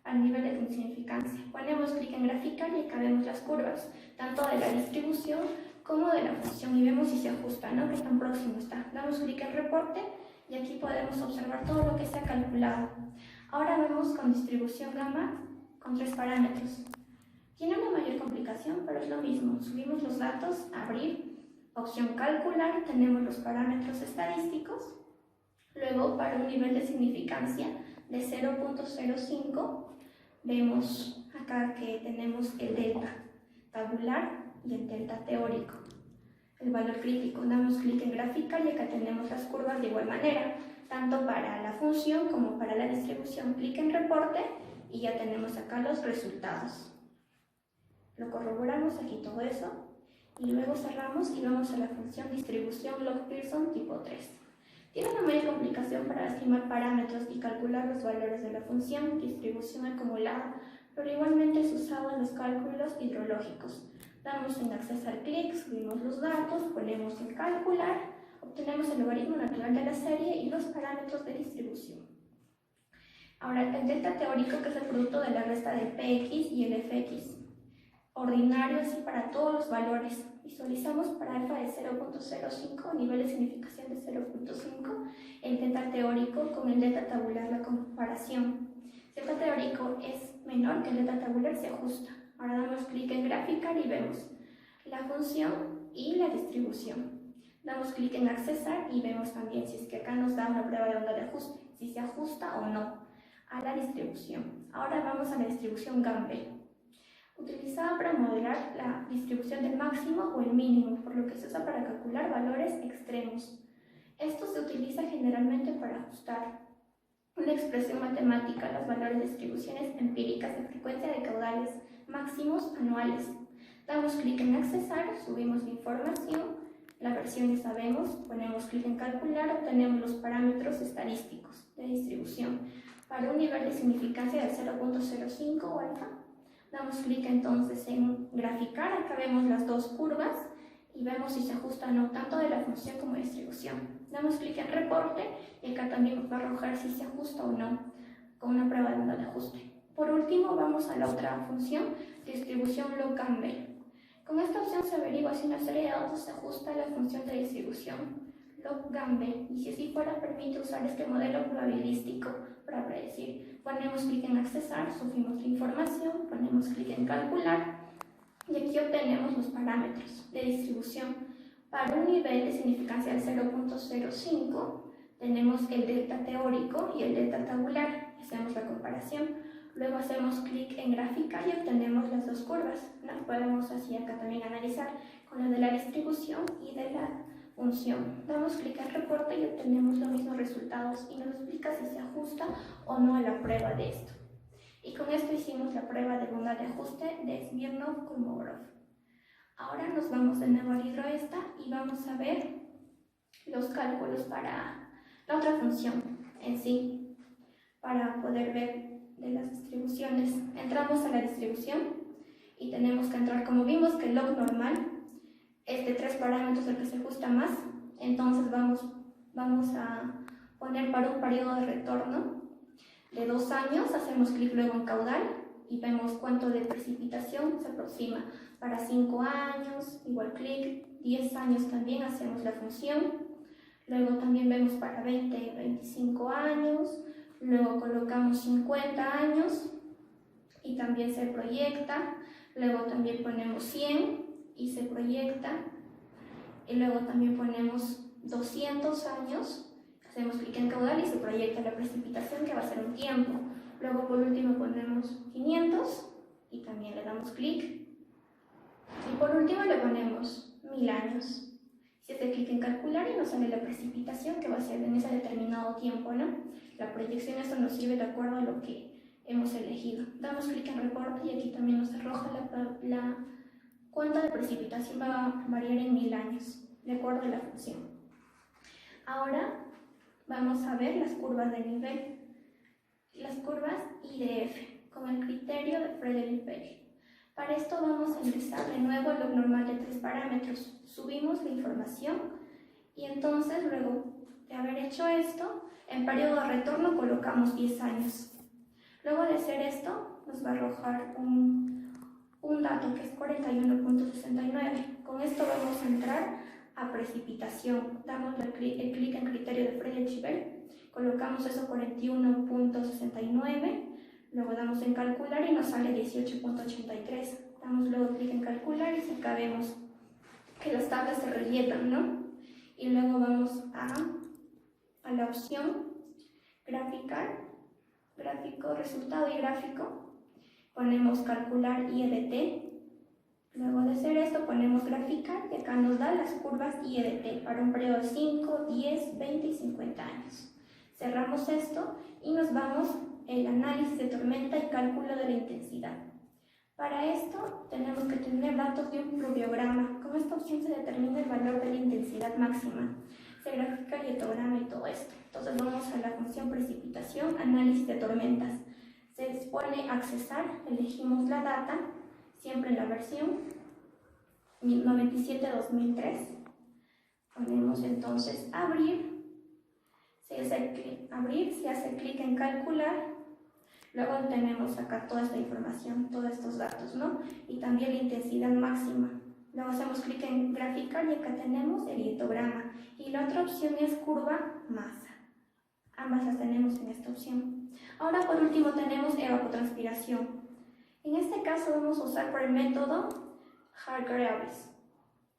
al nivel de significancia. Ponemos clic en graficar y acá vemos las curvas, tanto de la distribución como de la función, y vemos si se ajusta, ¿no? Que tan próximo está. Damos clic en reporte y aquí podemos observar todo lo que se ha calculado. Ahora vemos con distribución gamma con 3 parámetros. Tiene una mayor complicación, pero es lo mismo. Subimos los datos, abrir, opción calcular, tenemos los parámetros estadísticos. Luego, para un nivel de significancia de 0.05, vemos acá que tenemos el delta tabular y el delta teórico. El valor crítico, damos clic en graficar y acá tenemos las curvas de igual manera, tanto para la función como para la distribución. Clic en reporte y ya tenemos acá los resultados. Lo corroboramos aquí todo eso y luego cerramos y vamos a la función distribución log Pearson tipo 3. Tiene una mayor complicación para estimar parámetros y calcular los valores de la función distribución acumulada, pero igualmente es usado en los cálculos hidrológicos. Damos en accesar clic, subimos los datos, ponemos en calcular, obtenemos el logaritmo natural de la serie y los parámetros de distribución. Ahora, el delta teórico, que es el producto de la resta del px y el fx, ordinario así para todos los valores. Visualizamos para alfa de 0.05, nivel de significación de 0.5, el delta teórico con el delta tabular, la comparación. Si el delta teórico es menor que el delta tabular, se ajusta. Ahora damos clic en graficar y vemos la función y la distribución. Damos clic en accesar y vemos también si es que acá nos da una prueba de onda de ajuste, si se ajusta o no a la distribución. Ahora vamos a la distribución Campbell. utilizada para modelar la distribución del máximo o el mínimo, por lo que se usa para calcular valores extremos. Esto se utiliza generalmente para ajustar una expresión matemática a los valores de distribuciones empíricas de frecuencia de caudales máximos anuales. Damos clic en accesar, subimos la información, la versión que sabemos, ponemos clic en calcular, obtenemos los parámetros estadísticos de distribución para un nivel de significancia de 0.05 o alfa. Damos clic entonces en graficar, acá vemos las dos curvas y vemos si se ajusta o no tanto de la función como de distribución. Damos clic en reporte y acá también nos va a arrojar si se ajusta o no con una prueba de onda de ajuste. Por último vamos a la otra función, distribución log-Campbell. Con esta opción se averigua si una serie de datos se ajusta a la función de distribución log-Campbell y si así fuera permite usar este modelo probabilístico para predecir. Ponemos clic en accesar, subimos la información, ponemos clic en calcular y aquí obtenemos los parámetros de distribución. Para un nivel de significancia del 0.05 tenemos el delta teórico y el delta tabular. Hacemos la comparación. Luego hacemos clic en graficar y obtenemos las dos curvas. Las podemos así acá también analizar con la de la distribución y de la función. Damos clic en reporte y obtenemos los mismos resultados y nos explica si se ajusta o no a la prueba de esto. Y con esto hicimos la prueba de onda de ajuste de Smirnov-Kolmogorov. Ahora nos vamos de nuevo al hidroesta y vamos a ver los cálculos para la otra función en sí, para poder ver de las distribuciones. Entramos a la distribución y tenemos que entrar, como vimos que el log normal es de 3 parámetros el que se ajusta más, entonces vamos a poner para un periodo de retorno de 2 años, hacemos clic luego en caudal y vemos cuánto de precipitación se aproxima. Para 5 años, igual clic, 10 años también hacemos la función, luego también vemos para 20 y 25 años, luego colocamos 50 años y también se proyecta, luego también ponemos 100 y se proyecta, y luego también ponemos 200 años, hacemos clic en caudal y se proyecta la precipitación que va a ser un tiempo. Luego por último ponemos 500 y también le damos clic. Y por último le ponemos 1000 años. Se hace clic en calcular y nos sale la precipitación que va a ser en ese determinado tiempo, ¿no? La proyección, esto nos sirve de acuerdo a lo que hemos elegido. Damos clic en reporte y aquí también nos arroja la cuánta de precipitación va a variar en 1000 años, de acuerdo a la función. Ahora vamos a ver las curvas de nivel, las curvas IDF, con el criterio de Friedrich-Bell. Para esto vamos a ingresar de nuevo el log normal de 3 parámetros. Subimos la información y entonces luego de haber hecho esto, en periodo de retorno colocamos 10 años. Luego de hacer esto, nos va a arrojar un dato que es 41.69. Con esto vamos a entrar a precipitación. Damos el clic en criterio de Friedrich-Bell, colocamos eso 41.69. Luego damos en calcular y nos sale 18.83. Damos luego clic en calcular y acá vemos que las tablas se rellenan, ¿no? Y luego vamos a la opción graficar, gráfico, resultado y gráfico. Ponemos calcular IEDT. Luego de hacer esto ponemos graficar y acá nos da las curvas IEDT para un periodo de 5, 10, 20 y 50 años. Cerramos esto y nos vamos el análisis de tormenta y cálculo de la intensidad. Para esto tenemos que tener datos de un pluviograma. Con esta opción se determina el valor de la intensidad máxima. Se grafica el hietograma y todo esto. Entonces vamos a la función precipitación, análisis de tormentas. Se dispone accesar, elegimos la data, siempre en la versión 97-2003. Ponemos entonces abrir. Se hace clic en calcular. Luego tenemos acá toda esta información, todos estos datos, ¿no? Y también la intensidad máxima. Luego hacemos clic en graficar y acá tenemos el hietograma. Y la otra opción es curva masa. Ambas las tenemos en esta opción. Ahora por último tenemos evapotranspiración. En este caso vamos a usar por el método Hargreaves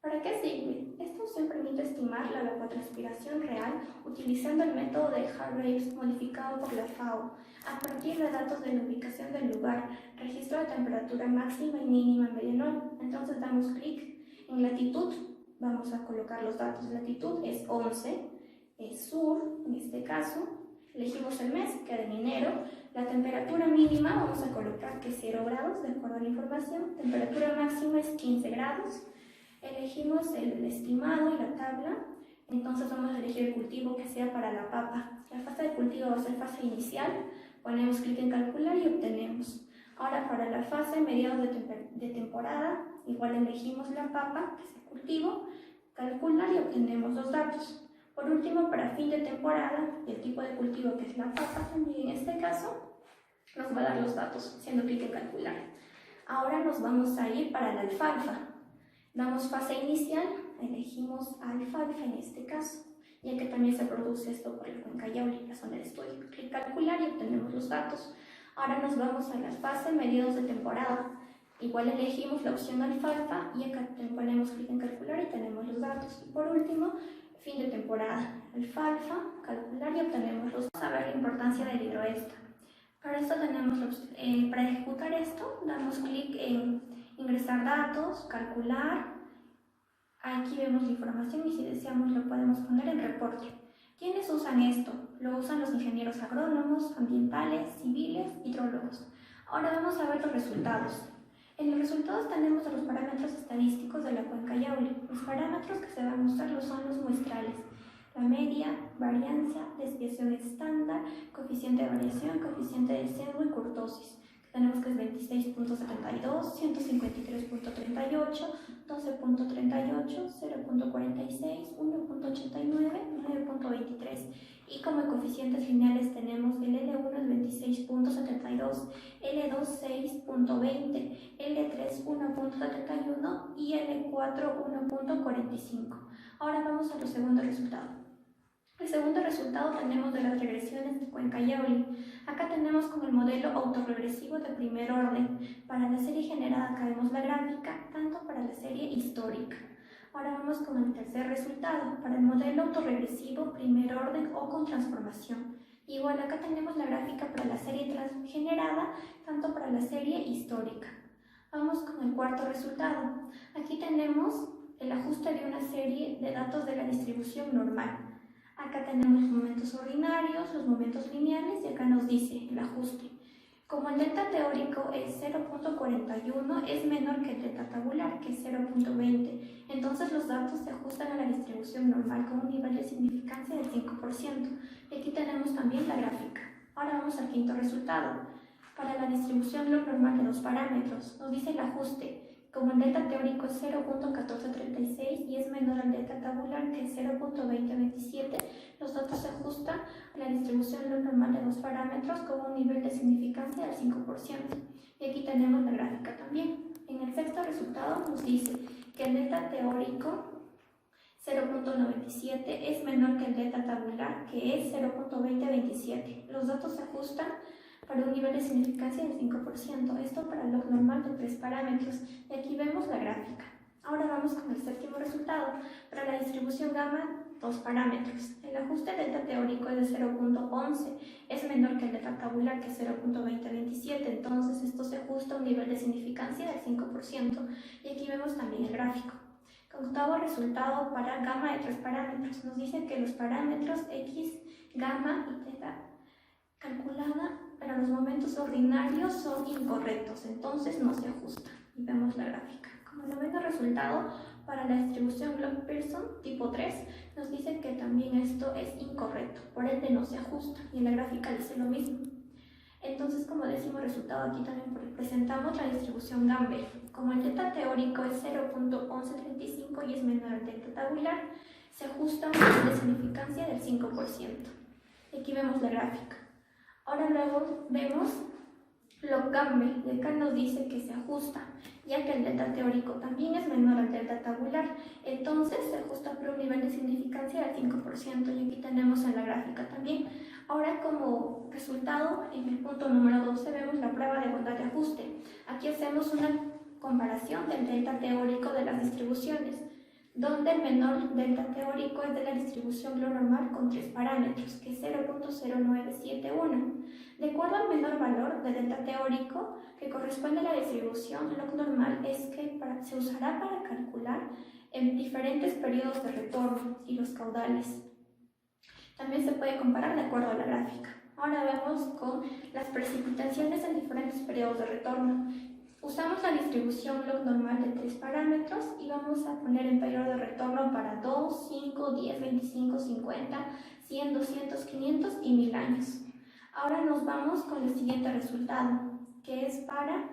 ¿Para qué sirve? Esta opción permite estimar la evapotranspiración real utilizando el método de Hargreaves modificado por la FAO a partir de datos de la ubicación del lugar, registro de temperatura máxima y mínima en Medianol. Entonces damos clic en latitud, vamos a colocar los datos. Latitud es 11, es sur en este caso, elegimos el mes, que era en enero. La temperatura mínima vamos a colocar que es 0 grados de acuerdo a la información, temperatura máxima es 15 grados. Elegimos el estimado y la tabla, entonces vamos a elegir el cultivo que sea para la papa. La fase de cultivo va a ser fase inicial, ponemos clic en calcular y obtenemos. Ahora para la fase mediados de temporada, igual elegimos la papa, que es el cultivo, calcular y obtenemos los datos. Por último, para fin de temporada, el tipo de cultivo que es la papa, también en este caso, nos va a dar los datos, haciendo clic en calcular. Ahora nos vamos a ir para la alfalfa. Damos fase inicial, elegimos alfalfa en este caso, ya que también se produce esto por el Cuenca Yauli, la zona de estudio. Clic calcular y obtenemos los datos. Ahora nos vamos a la fase mediados de temporada. Igual elegimos la opción alfalfa y acá ponemos clic en calcular y tenemos los datos. Y por último, fin de temporada, alfalfa, calcular y obtenemos los datos. Vamos a ver la importancia del hidroextra. Para esto para ejecutar esto, damos clic en ingresar datos, calcular. Aquí vemos la información y si deseamos lo podemos poner en reporte. ¿Quiénes usan esto? Lo usan los ingenieros agrónomos, ambientales, civiles, hidrólogos. Ahora vamos a ver los resultados. En los resultados tenemos los parámetros estadísticos de la Cuenca Yauli. Los parámetros que se van a mostrar son los muestrales. La media, varianza, desviación estándar, coeficiente de variación, coeficiente de sesgo y kurtosis. Tenemos que es 26.72, 153.38, 12.38, 0.46, 1.89, 9.23. Y como coeficientes lineales tenemos el L1 es 26.72, L2 6.20, L3 1.71 y L4 1.45. Ahora vamos a los segundos resultados. El segundo resultado tenemos de las regresiones de Cuenca Yauli. Acá tenemos con el modelo autorregresivo de primer orden. Para la serie generada acá vemos la gráfica, tanto para la serie histórica. Ahora vamos con el tercer resultado, para el modelo autorregresivo primer orden o con transformación. Igual acá tenemos la gráfica para la serie generada, tanto para la serie histórica. Vamos con el cuarto resultado. Aquí tenemos el ajuste de una serie de datos de la distribución normal. Acá tenemos los momentos ordinarios, los momentos lineales y acá nos dice el ajuste. Como el delta teórico es 0.41, es menor que el delta tabular, que es 0.20. Entonces los datos se ajustan a la distribución normal con un nivel de significancia del 5%. Y aquí tenemos también la gráfica. Ahora vamos al quinto resultado. Para la distribución normal de los parámetros, nos dice el ajuste. Como el delta teórico es 0.1436 y es menor al delta tabular, que es 0.2027, los datos se ajustan a la distribución normal de los parámetros con un nivel de significancia del 5%. Y aquí tenemos la gráfica también. En el sexto resultado nos dice que el delta teórico 0.97 es menor que el delta tabular, que es 0.2027. Los datos se ajustan para un nivel de significancia del 5%, esto para el log normal de 3 parámetros, y aquí vemos la gráfica. Ahora vamos con el séptimo resultado, para la distribución gamma, 2 parámetros. El ajuste delta teórico es de 0.11, es menor que el delta tabular, que es 0.2027, entonces esto se ajusta a un nivel de significancia del 5%, y aquí vemos también el gráfico. Con octavo resultado para gamma de 3 parámetros, nos dice que los parámetros x, gamma y teta calculada para los momentos ordinarios son incorrectos, entonces no se ajusta. Y vemos la gráfica. Como noveno resultado, para la distribución log-Pearson tipo 3, nos dice que también esto es incorrecto, por ende no se ajusta, y en la gráfica dice lo mismo. Entonces, como décimo resultado, aquí también presentamos la distribución Gamble. Como el delta teórico es 0.1135 y es menor al delta tabular, se ajusta a un nivel de significancia del 5%. Y aquí vemos la gráfica. Ahora luego vemos log Gamble, y acá nos dice que se ajusta, ya que el delta teórico también es menor al delta tabular, entonces se ajusta por un nivel de significancia del 5%, y aquí tenemos en la gráfica también. Ahora, como resultado, en el punto número 12 vemos la prueba de bondad de ajuste. Aquí hacemos una comparación del delta teórico de las distribuciones. donde el menor delta teórico es de la distribución log normal con 3 parámetros, que es 0.0971. De acuerdo al menor valor de delta teórico, que corresponde a la distribución log normal, es que se usará para calcular en diferentes periodos de retorno y los caudales. También se puede comparar de acuerdo a la gráfica. Ahora vemos con las precipitaciones en diferentes periodos de retorno. Usamos la distribución log normal de 3 parámetros y vamos a poner en periodo de retorno para 2, 5, 10, 25, 50, 100, 200, 500 y 1000 años. Ahora nos vamos con el siguiente resultado, que es para...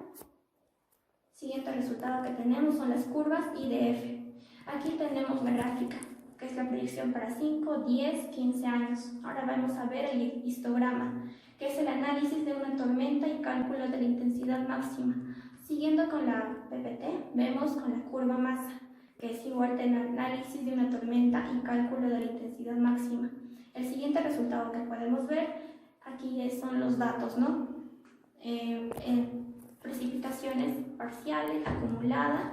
Siguiente resultado que tenemos son las curvas I de F. Aquí tenemos la gráfica, que es la proyección para 5, 10, 15 años. Ahora vamos a ver el histograma, que es el análisis de una tormenta y cálculo de la intensidad máxima. Siguiendo con la PPT, vemos con la curva masa, que es igual del análisis de una tormenta y cálculo de la intensidad máxima. El siguiente resultado que podemos ver, aquí son los datos, ¿no? Precipitaciones parciales, acumulada,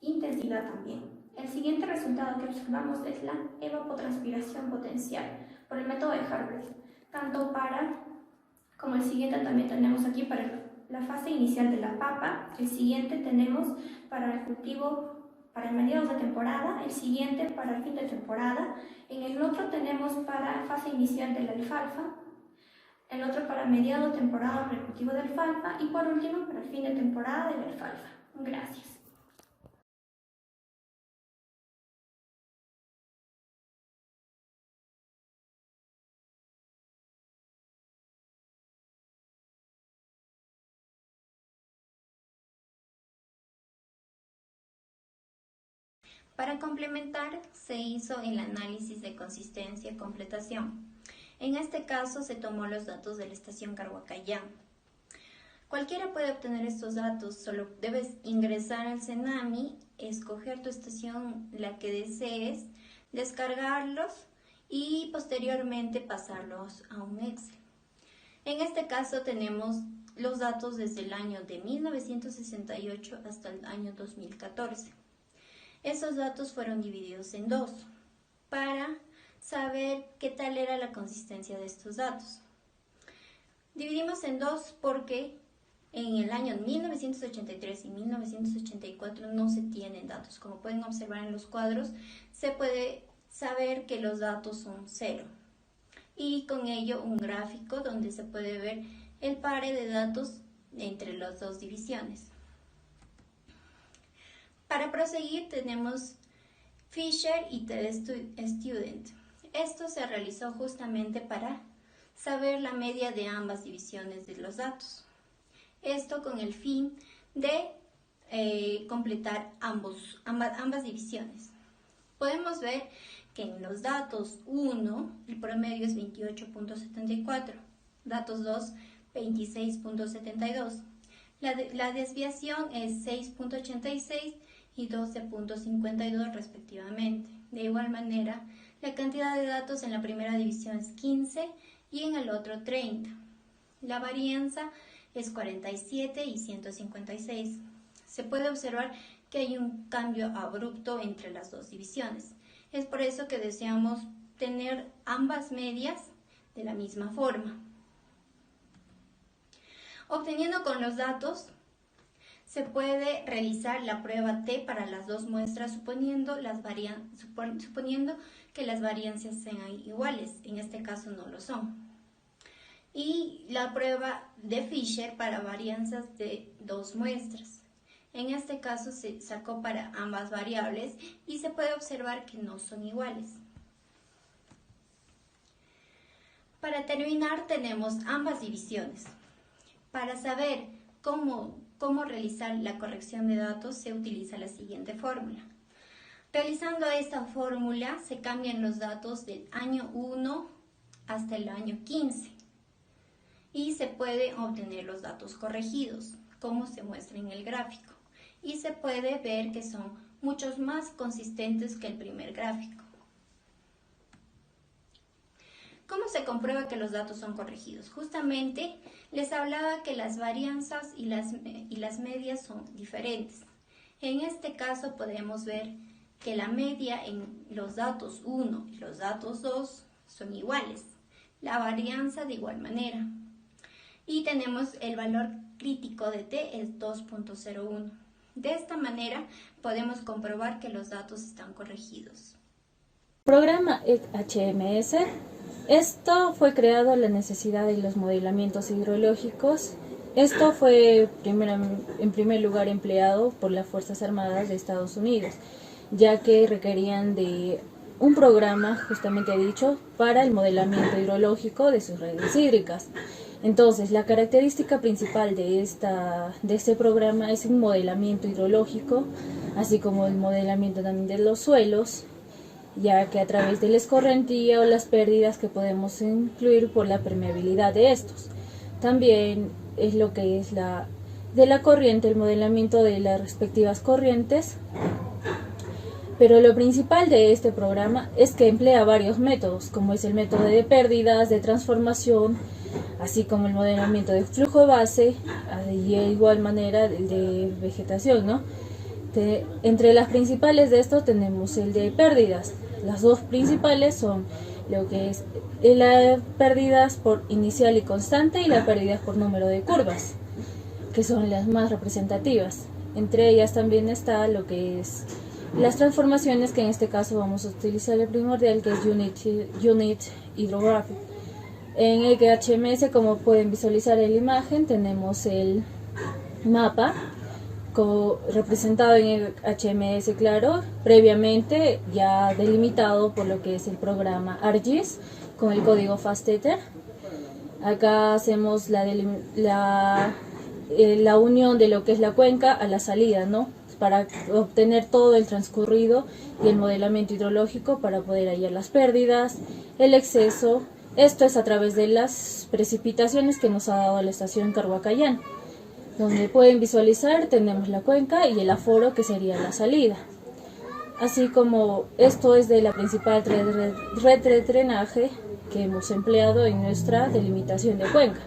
intensidad también. El siguiente resultado que observamos es la evapotranspiración potencial por el método de Harvard. Tanto para, como el siguiente también tenemos aquí para la fase inicial de la papa, el siguiente tenemos para el cultivo para mediados de temporada, el siguiente para el fin de temporada, en el otro tenemos para la fase inicial de la alfalfa, el otro para mediado de temporada para el cultivo de alfalfa y por último para el fin de temporada de la alfalfa. Gracias. Para complementar, se hizo el análisis de consistencia y completación. En este caso se tomó los datos de la estación Carhuacayán. Cualquiera puede obtener estos datos, solo debes ingresar al Cenami, escoger tu estación, la que desees, descargarlos y posteriormente pasarlos a un Excel. En este caso tenemos los datos desde el año de 1968 hasta el año 2014. Esos datos fueron divididos en dos para saber qué tal era la consistencia de estos datos. Dividimos en dos porque en el año 1983 y 1984 no se tienen datos. Como pueden observar en los cuadros, se puede saber que los datos son 0. Y con ello un gráfico donde se puede ver el pare de datos entre las dos divisiones. Para proseguir tenemos Fisher y TD-Student. Esto se realizó justamente para saber la media de ambas divisiones de los datos. Esto con el fin de completar ambas divisiones. Podemos ver que en los datos 1 el promedio es 28.74, datos 2 26.72, la desviación es 6.86 y 12.52 respectivamente. De igual manera, la cantidad de datos en la primera división es 15 y en el otro 30. La varianza es 47 y 156. Se puede observar que hay un cambio abrupto entre las dos divisiones. Es por eso que deseamos tener ambas medias de la misma forma. Obteniendo con los datos, se puede realizar la prueba T para las dos muestras suponiendo que las variancias sean iguales. En este caso no lo son. Y la prueba de Fisher para varianzas de dos muestras. En este caso se sacó para ambas variables y se puede observar que no son iguales. Para terminar tenemos ambas divisiones. Para saber cómo realizar la corrección de datos se utiliza la siguiente fórmula. Realizando esta fórmula se cambian los datos del año 1 hasta el año 15 y se pueden obtener los datos corregidos, como se muestra en el gráfico, y se puede ver que son muchos más consistentes que el primer gráfico. ¿Cómo se comprueba que los datos son corregidos? Justamente les hablaba que las varianzas y las medias son diferentes. En este caso podemos ver que la media en los datos 1 y los datos 2 son iguales, la varianza de igual manera. Y tenemos el valor crítico de t es 2.01. De esta manera podemos comprobar que los datos están corregidos. Programa HMS. Esto fue creado a la necesidad de los modelamientos hidrológicos. Esto fue en primer lugar empleado por las Fuerzas Armadas de Estados Unidos, ya que requerían de un programa, justamente dicho, para el modelamiento hidrológico de sus redes hídricas. Entonces, la característica principal de este programa es un modelamiento hidrológico, así como el modelamiento también de los suelos, ya que a través de la escorrentía o las pérdidas que podemos incluir por la permeabilidad de estos. También es lo que es de la corriente, el modelamiento de las respectivas corrientes. Pero lo principal de este programa es que emplea varios métodos, como es el método de pérdidas, de transformación, así como el modelamiento de flujo base y de igual manera de vegetación, ¿no? Entre las principales de estos tenemos el de pérdidas. Las dos principales son lo que es las pérdidas por inicial y constante y las pérdidas por número de curvas, que son las más representativas. Entre ellas también está lo que es las transformaciones, que en este caso vamos a utilizar el primordial, que es Unit Hydrographic. En el HMS, como pueden visualizar en la imagen, tenemos el mapa representado en el HMS, claro, previamente ya delimitado por lo que es el programa ArcGIS con el código FastEther. Acá hacemos la unión de lo que es la cuenca a la salida, ¿no? Para obtener todo el transcurrido y el modelamiento hidrológico para poder hallar las pérdidas, el exceso. Esto es a través de las precipitaciones que nos ha dado la estación Carhuacayán. Donde pueden visualizar tenemos la cuenca y el aforo, que sería la salida. Así como esto es de la principal red de drenaje que hemos empleado en nuestra delimitación de cuenca.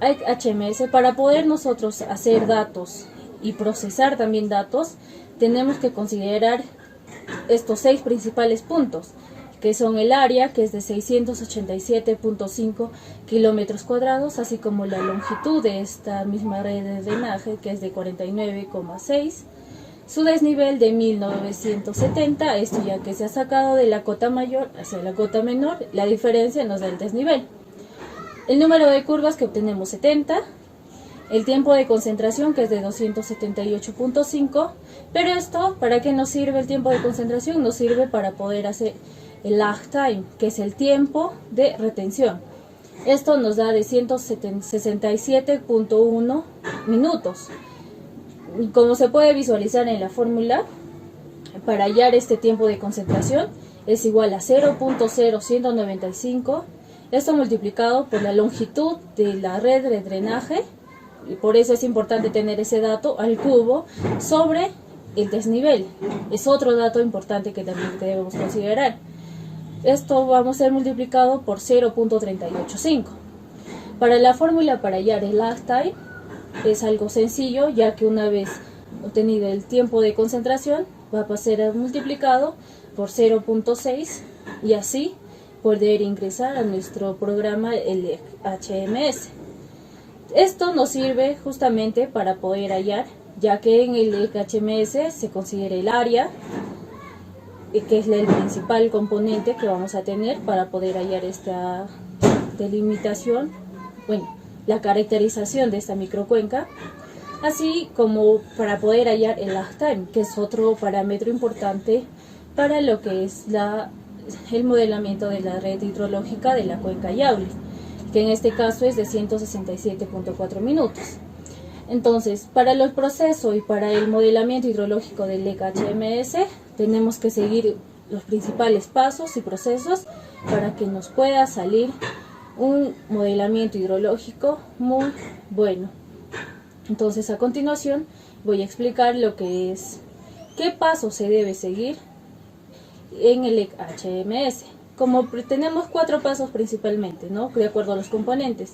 HMS, para poder nosotros hacer datos y procesar también datos, tenemos que considerar estos 6 principales puntos, que son el área, que es de 687.5 kilómetros cuadrados, así como la longitud de esta misma red de drenaje, que es de 49,6, su desnivel de 1970, esto ya que se ha sacado de la cota mayor hacia la cota menor, la diferencia nos da el desnivel. El número de curvas que obtenemos 70, el tiempo de concentración, que es de 278.5, pero esto, ¿para qué nos sirve el tiempo de concentración? Nos sirve para poder hacer el lag time, que es el tiempo de retención. Esto nos da de 167.1 minutos. Como se puede visualizar en la fórmula, para hallar este tiempo de concentración es igual a 0.0195, esto multiplicado por la longitud de la red de drenaje, y por eso es importante tener ese dato al cubo, sobre el desnivel. Es otro dato importante que también debemos considerar. Esto vamos a ser multiplicado por 0.385. Para la fórmula para hallar el lag time es algo sencillo, ya que una vez obtenido el tiempo de concentración va a ser multiplicado por 0.6 y así poder ingresar a nuestro programa el HMS. Esto nos sirve justamente para poder hallar, ya que en el HMS se considera el área, que es el principal componente que vamos a tener para poder hallar esta delimitación, la caracterización de esta microcuenca, así como para poder hallar el lag time, que es otro parámetro importante para lo que es el modelamiento de la red hidrológica de la cuenca Yauli, que en este caso es de 167.4 minutos. Entonces, para el proceso y para el modelamiento hidrológico del HMS, tenemos que seguir los principales pasos y procesos para que nos pueda salir un modelamiento hidrológico muy bueno. Entonces, a continuación voy a explicar lo que es, qué pasos se debe seguir en el HMS. Como tenemos 4 pasos principalmente, ¿no?, de acuerdo a los componentes,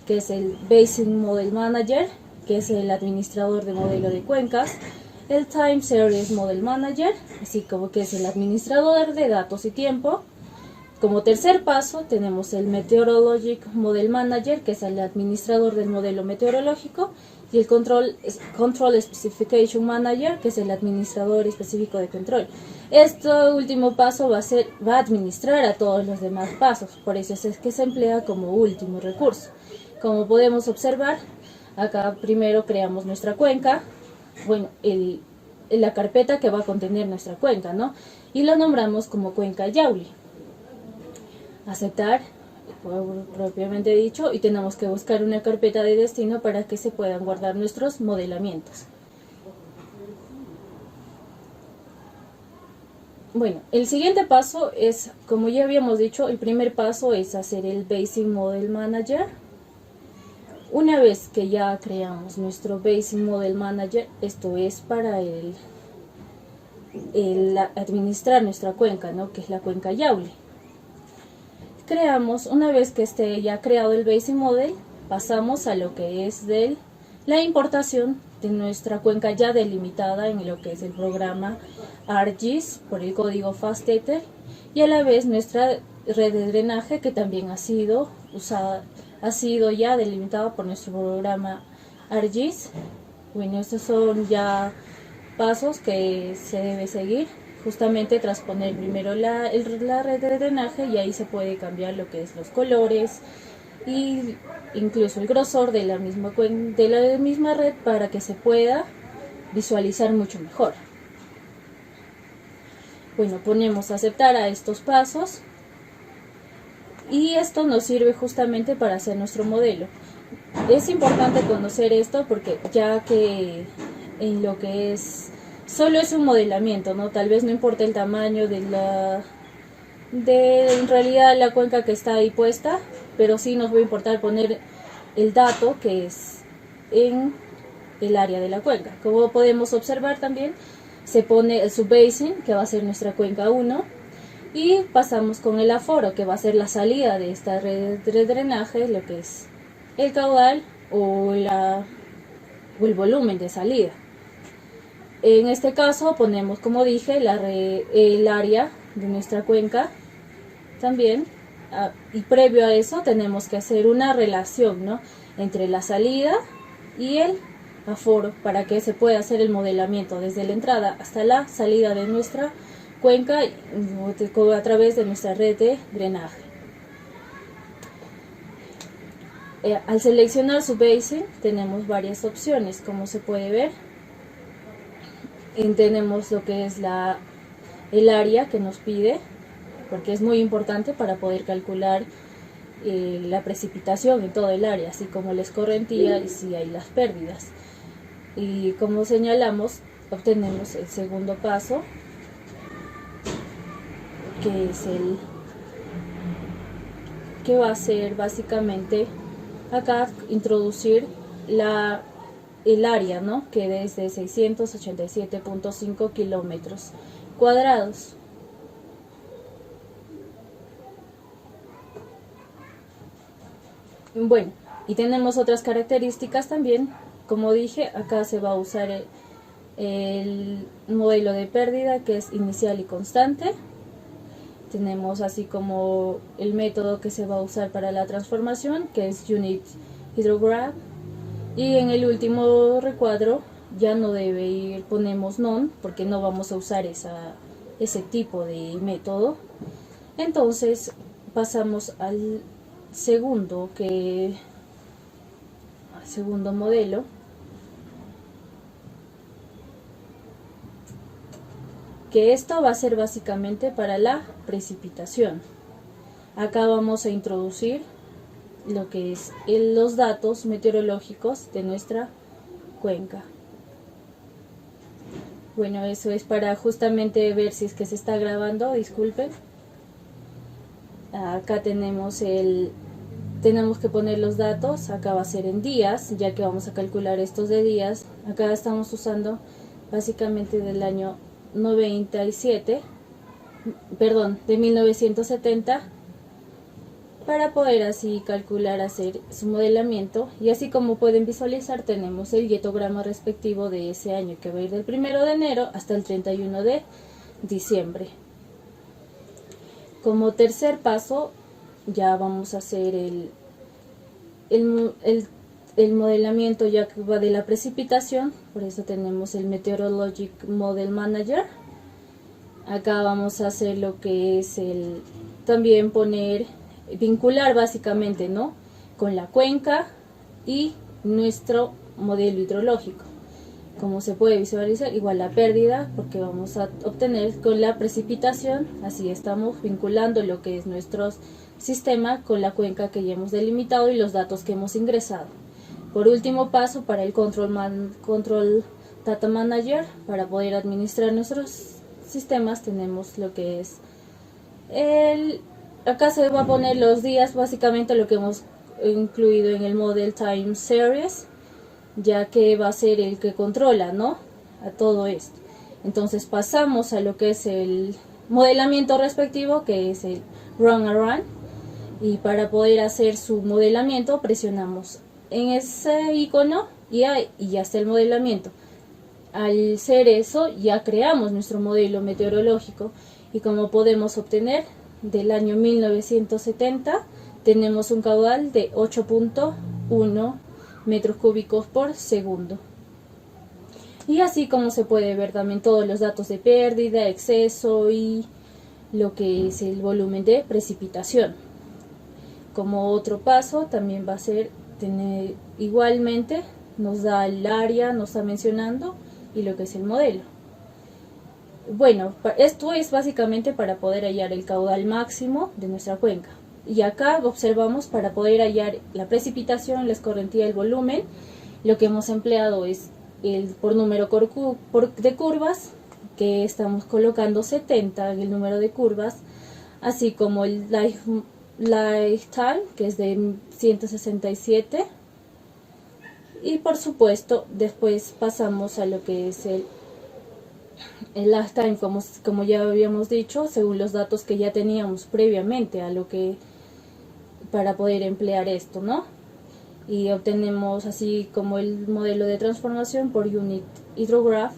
que es el Basic Model Manager, que es el administrador de modelo de cuencas, el Time Series Model Manager, así como que es el administrador de datos y tiempo. Como tercer paso tenemos el Meteorologic Model Manager, que es el administrador del modelo meteorológico, y el Control Specification Manager, que es el administrador específico de control. Este último paso va a administrar a todos los demás pasos, por eso es que se emplea como último recurso. Como podemos observar, acá primero creamos nuestra cuenca, bueno, la carpeta que va a contener nuestra cuenca, ¿no? Y la nombramos como cuenca Joule. Aceptar, propiamente dicho, y tenemos que buscar una carpeta de destino para que se puedan guardar nuestros modelamientos. Bueno, el siguiente paso es, como ya habíamos dicho, el primer paso es hacer el Basic Model Manager. Una vez que ya creamos nuestro Basic Model Manager, esto es para administrar nuestra cuenca, ¿no? Que es la cuenca Joule. Una vez que esté ya creado el Basic Model, pasamos a lo que es la importación de nuestra cuenca ya delimitada en lo que es el programa ArcGIS por el código FastEther, y a la vez nuestra red de drenaje, que también ha sido ya delimitada por nuestro programa ArcGIS. Bueno, estos son ya pasos que se debe seguir. Justamente transponer primero la red de drenaje, y ahí se puede cambiar lo que es los colores y incluso el grosor de la misma red para que se pueda visualizar mucho mejor. Bueno, ponemos aceptar a estos pasos y esto nos sirve justamente para hacer nuestro modelo. Es importante conocer esto porque ya que en lo que es solo es un modelamiento, ¿no? Tal vez no importa el tamaño en realidad la cuenca que está ahí puesta, pero sí nos va a importar poner el dato que es en el área de la cuenca. Como podemos observar también, se pone el subbasin, que va a ser nuestra cuenca 1, y pasamos con el aforo, que va a ser la salida de esta red de drenaje, lo que es el caudal o el volumen de salida. En este caso ponemos, como dije, el área de nuestra cuenca también, y previo a eso tenemos que hacer una relación, ¿no?, entre la salida y el aforo para que se pueda hacer el modelamiento desde la entrada hasta la salida de nuestra cuenca a través de nuestra red de drenaje. Al seleccionar su basin tenemos varias opciones, como se puede ver. Tenemos lo que es el área que nos pide, porque es muy importante para poder calcular la precipitación en todo el área, así como la escorrentía y si hay las pérdidas. Y como señalamos, obtenemos el segundo paso, que es que va a ser básicamente acá introducir el área, ¿no?, que es de 687.5 kilómetros cuadrados. Bueno, y tenemos otras características también. Como dije, acá se va a usar el modelo de pérdida, que es inicial y constante. Tenemos así como el método que se va a usar para la transformación, que es Unit Hydrograph. Y en el último recuadro ya no debe ir, ponemos none, porque no vamos a usar ese tipo de método. Entonces pasamos al segundo modelo, que esto va a ser básicamente para la precipitación. Acá vamos a introducir lo que es los datos meteorológicos de nuestra cuenca. Bueno, eso es para justamente ver si es que se está grabando, disculpen. Acá tenemos que poner los datos. Acá va a ser en días, ya que vamos a calcular estos de días. Acá estamos usando básicamente del año 97, perdón, de 1970, para poder así calcular, hacer su modelamiento. Y así como pueden visualizar, tenemos el dietograma respectivo de ese año, que va a ir del 1 de enero hasta el 31 de diciembre. Como tercer paso, ya vamos a hacer el modelamiento, ya que va de la precipitación. Por eso tenemos el Meteorologic Model Manager. Acá vamos a hacer lo que es también vincular básicamente, ¿no?, con la cuenca y nuestro modelo hidrológico. Como se puede visualizar, igual la pérdida, porque vamos a obtener con la precipitación. Así estamos vinculando lo que es nuestro sistema con la cuenca que ya hemos delimitado y los datos que hemos ingresado. Por último paso, para el Control Data Manager, para poder administrar nuestros sistemas, tenemos lo que es acá se va a poner los días, básicamente lo que hemos incluido en el Model Time Series, ya que va a ser el que controla, ¿no?, a todo esto. Entonces pasamos a lo que es el modelamiento respectivo, que es el Run a Run, y para poder hacer su modelamiento presionamos en ese icono y ya está el modelamiento. Al hacer eso, ya creamos nuestro modelo meteorológico, y como podemos obtener, del año 1970 tenemos un caudal de 8.1 metros cúbicos por segundo. Y así como se puede ver también todos los datos de pérdida, exceso y lo que es el volumen de precipitación. Como otro paso también va a ser tener, igualmente nos da el área, nos está mencionando, y lo que es el modelo. Bueno, esto es básicamente para poder hallar el caudal máximo de nuestra cuenca. Y acá observamos, para poder hallar la precipitación, la escorrentía, el volumen, lo que hemos empleado es por número de curvas, que estamos colocando 70 en el número de curvas, así como el lifetime, que es de 167. Y por supuesto, después pasamos a lo que es el lifetime, como ya habíamos dicho, según los datos que ya teníamos previamente a lo que, para poder emplear esto, ¿no? Y obtenemos así como el modelo de transformación por Unit Hydrograph.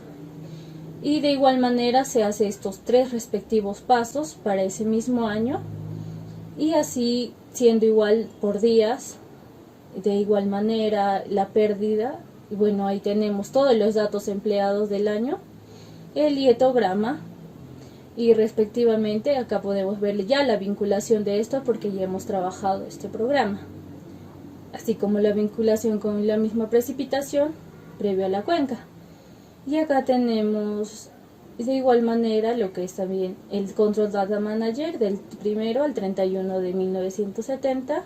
Y de igual manera se hace estos 3 respectivos pasos para ese mismo año, y así siendo igual por días. De igual manera la pérdida, y bueno, ahí tenemos todos los datos empleados del año, el dietograma, y respectivamente acá podemos ver ya la vinculación de esto, porque ya hemos trabajado este programa, así como la vinculación con la misma precipitación previo a la cuenca. Y acá tenemos de igual manera lo que es también el Control Data Manager del 1 al 31 de 1970.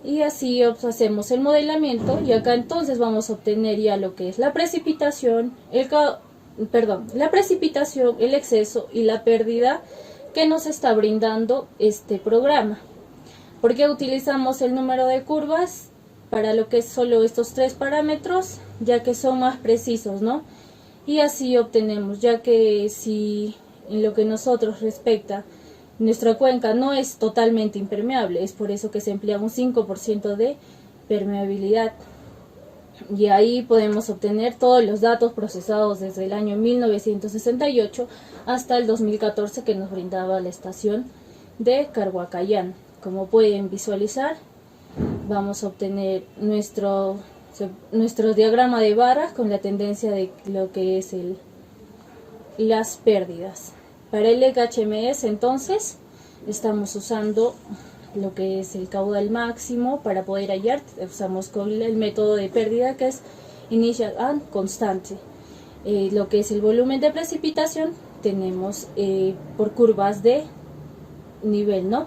Y así hacemos el modelamiento, y acá entonces vamos a obtener ya lo que es la precipitación, el exceso y la pérdida que nos está brindando este programa. Porque utilizamos el número de curvas para lo que es solo estos 3 parámetros, ya que son más precisos, ¿no? Y así obtenemos, ya que si en lo que nosotros respecta, nuestra cuenca no es totalmente impermeable, es por eso que se emplea un 5% de permeabilidad. Y ahí podemos obtener todos los datos procesados desde el año 1968 hasta el 2014, que nos brindaba la estación de Carhuacayán. Como pueden visualizar, vamos a obtener nuestro diagrama de barras con la tendencia de lo que es las pérdidas. Para el HMS entonces estamos usando lo que es el caudal máximo para poder hallar. Usamos con el método de pérdida, que es Initial and Constante. Lo que es el volumen de precipitación tenemos por curvas de nivel, ¿no?,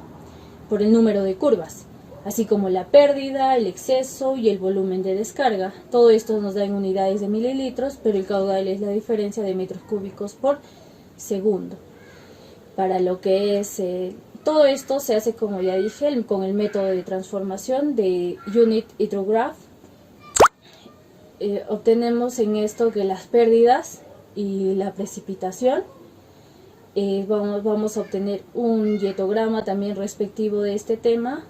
por el número de curvas, así como la pérdida, el exceso y el volumen de descarga. Todo esto nos da en unidades de mililitros, pero el caudal es la diferencia de metros cúbicos por segundo. Para lo que es todo esto se hace, como ya dije, con el método de transformación de Unit Hydrograph. Obtenemos en esto que las pérdidas y la precipitación, vamos a obtener un dietograma también respectivo de este tema,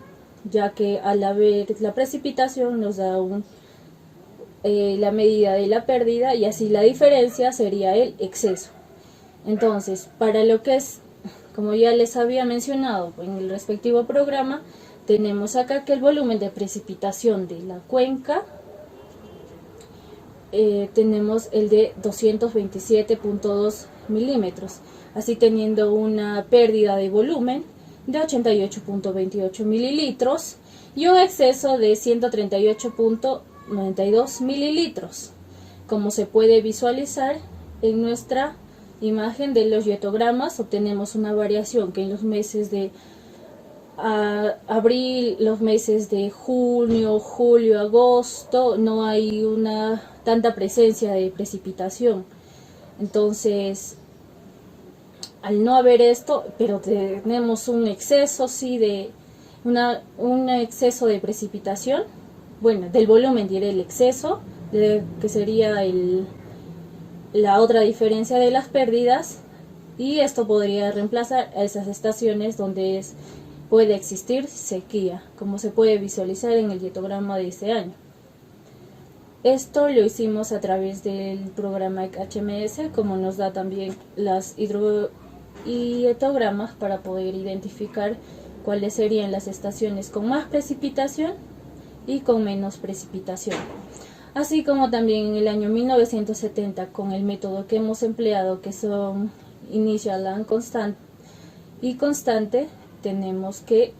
ya que al haber la precipitación nos da la medida de la pérdida y así la diferencia sería el exceso. Entonces, para lo que es, como ya les había mencionado en el respectivo programa, tenemos acá que el volumen de precipitación de la cuenca tenemos el de 227.2 milímetros, así teniendo una pérdida de volumen de 88.28 mililitros y un exceso de 138.92 mililitros, como se puede visualizar en nuestra imagen de los hietogramas. Obtenemos una variación que en los meses de abril, los meses de junio, julio, agosto no hay una tanta presencia de precipitación. Entonces, al no haber esto, pero tenemos un exceso de un exceso de precipitación, bueno, del volumen diré el exceso, que sería la otra diferencia de las pérdidas, y esto podría reemplazar a esas estaciones donde puede existir sequía, como se puede visualizar en el hietograma de este año. Esto lo hicimos a través del programa HMS, como nos da también las hietogramas para poder identificar cuáles serían las estaciones con más precipitación y con menos precipitación. Así como también en el año 1970 con el método que hemos empleado, que son initial and constante, tenemos que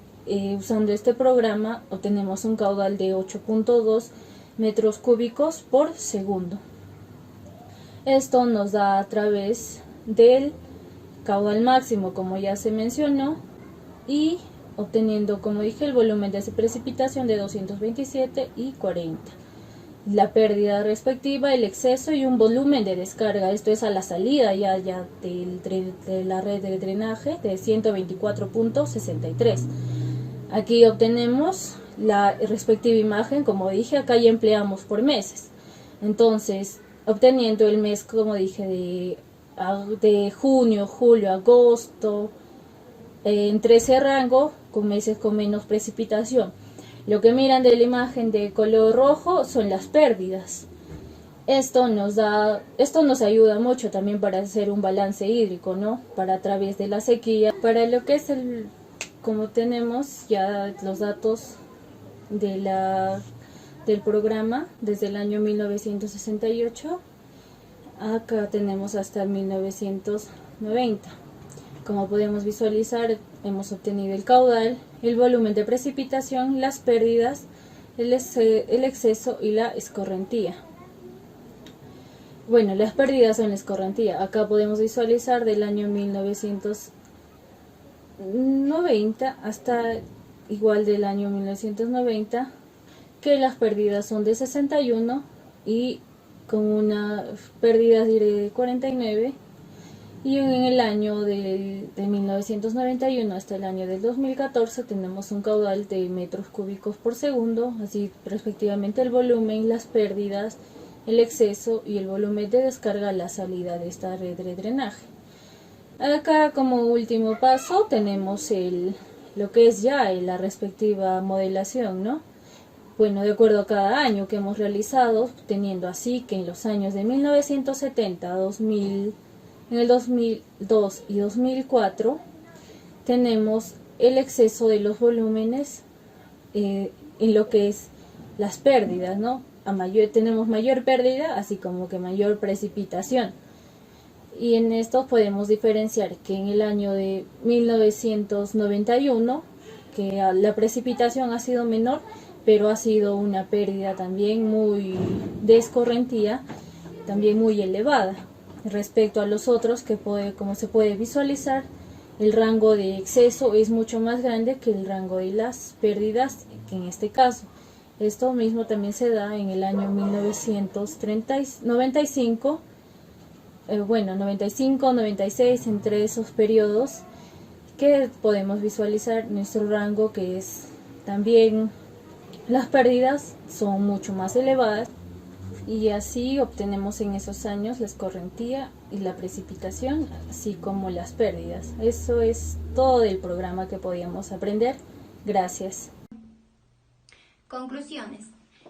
usando este programa obtenemos un caudal de 8.2 metros cúbicos por segundo. Esto nos da a través del caudal máximo, como ya se mencionó, y obteniendo, como dije, el volumen de precipitación de 227 y 40. La pérdida respectiva, el exceso y un volumen de descarga, esto es a la salida ya de la red de drenaje, de 124.63. Aquí obtenemos la respectiva imagen, como dije, acá ya empleamos por meses. Entonces, obteniendo el mes, como dije, de junio, julio, agosto, entre ese rango, con meses con menos precipitación. Lo que miran de la imagen de color rojo son las pérdidas. Esto nos ayuda mucho también para hacer un balance hídrico, ¿no? Para a través de la sequía, para lo que es como tenemos ya los datos del programa desde el año 1968, acá tenemos hasta el 1990. Como podemos visualizar, hemos obtenido el caudal, el volumen de precipitación, las pérdidas, el exceso y la escorrentía. Bueno, las pérdidas son la escorrentía. Acá podemos visualizar del año 1990 hasta igual del año 1990, que las pérdidas son de 61 y con una pérdida de 49. Y en el año de 1991 hasta el año del 2014 tenemos un caudal de metros cúbicos por segundo, así respectivamente el volumen, las pérdidas, el exceso y el volumen de descarga a la salida de esta red de drenaje. Acá como último paso tenemos lo que es ya la respectiva modelación, ¿no? Bueno, de acuerdo a cada año que hemos realizado, teniendo así que en los años de 1970 a 2000, en el 2002 y 2004 tenemos el exceso de los volúmenes en lo que es las pérdidas, ¿no? Tenemos mayor pérdida, así como que mayor precipitación. Y en esto podemos diferenciar que en el año de 1991, que la precipitación ha sido menor, pero ha sido una pérdida también de escorrentía, también muy elevada. Respecto a los otros, como se puede visualizar, el rango de exceso es mucho más grande que el rango de las pérdidas, que en este caso. Esto mismo también se da en el año 1995, 95, 96, entre esos periodos, que podemos visualizar nuestro rango, que es también las pérdidas son mucho más elevadas. Y así obtenemos en esos años la escorrentía y la precipitación, así como las pérdidas. Eso es todo del programa que podíamos aprender. Gracias. Conclusiones.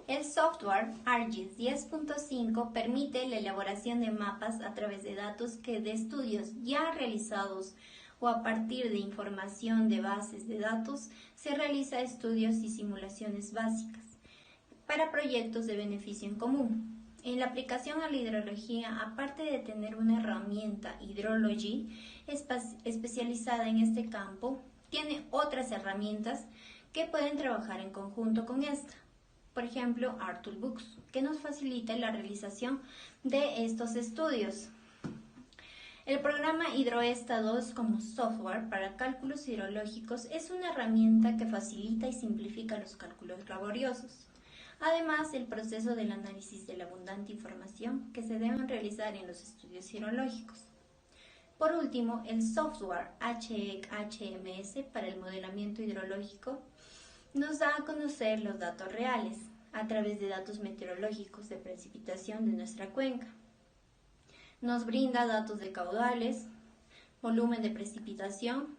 El software ARGIS 10.5 permite la elaboración de mapas a través de datos que de estudios ya realizados o a partir de información de bases de datos se realiza estudios y simulaciones básicas para proyectos de beneficio en común. En la aplicación a la hidrología, aparte de tener una herramienta Hydrology especializada en este campo, tiene otras herramientas que pueden trabajar en conjunto con esta. Por ejemplo, ArcToolBooks, que nos facilita la realización de estos estudios. El programa Hidroesta 2 como software para cálculos hidrológicos es una herramienta que facilita y simplifica los cálculos laboriosos. Además, el proceso del análisis de la abundante información que se deben realizar en los estudios hidrológicos. Por último, el software HMS para el modelamiento hidrológico nos da a conocer los datos reales a través de datos meteorológicos de precipitación de nuestra cuenca. Nos brinda datos de caudales, volumen de precipitación,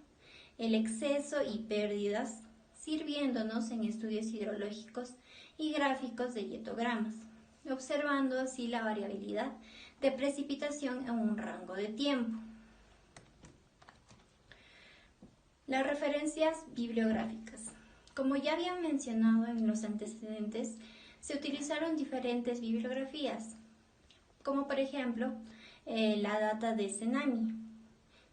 el exceso y pérdidas, sirviéndonos en estudios hidrológicos y gráficos de hietogramas, observando así la variabilidad de precipitación en un rango de tiempo. Las referencias bibliográficas. Como ya había mencionado en los antecedentes, se utilizaron diferentes bibliografías, como por ejemplo la data de CENAMI.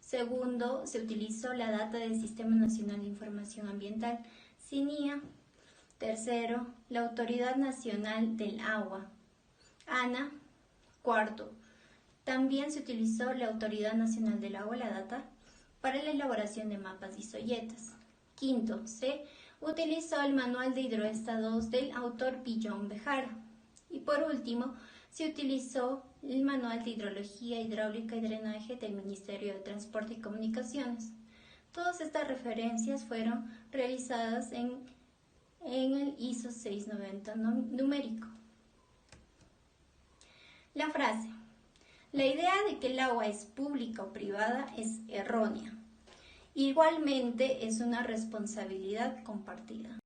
Segundo, se utilizó la data del Sistema Nacional de Información Ambiental, SINIA. Tercero, la Autoridad Nacional del Agua, ANA. Cuarto, también se utilizó la Autoridad Nacional del Agua, la data, para la elaboración de mapas y solletas. Quinto, se utilizó el Manual de Hidroesta 2 del autor Billón Bejar. Y por último, se utilizó el Manual de Hidrología, Hidráulica y Drenaje del Ministerio de Transporte y Comunicaciones. Todas estas referencias fueron realizadas en el ISO 690 numérico. La frase: la idea de que el agua es pública o privada es errónea. Igualmente es una responsabilidad compartida.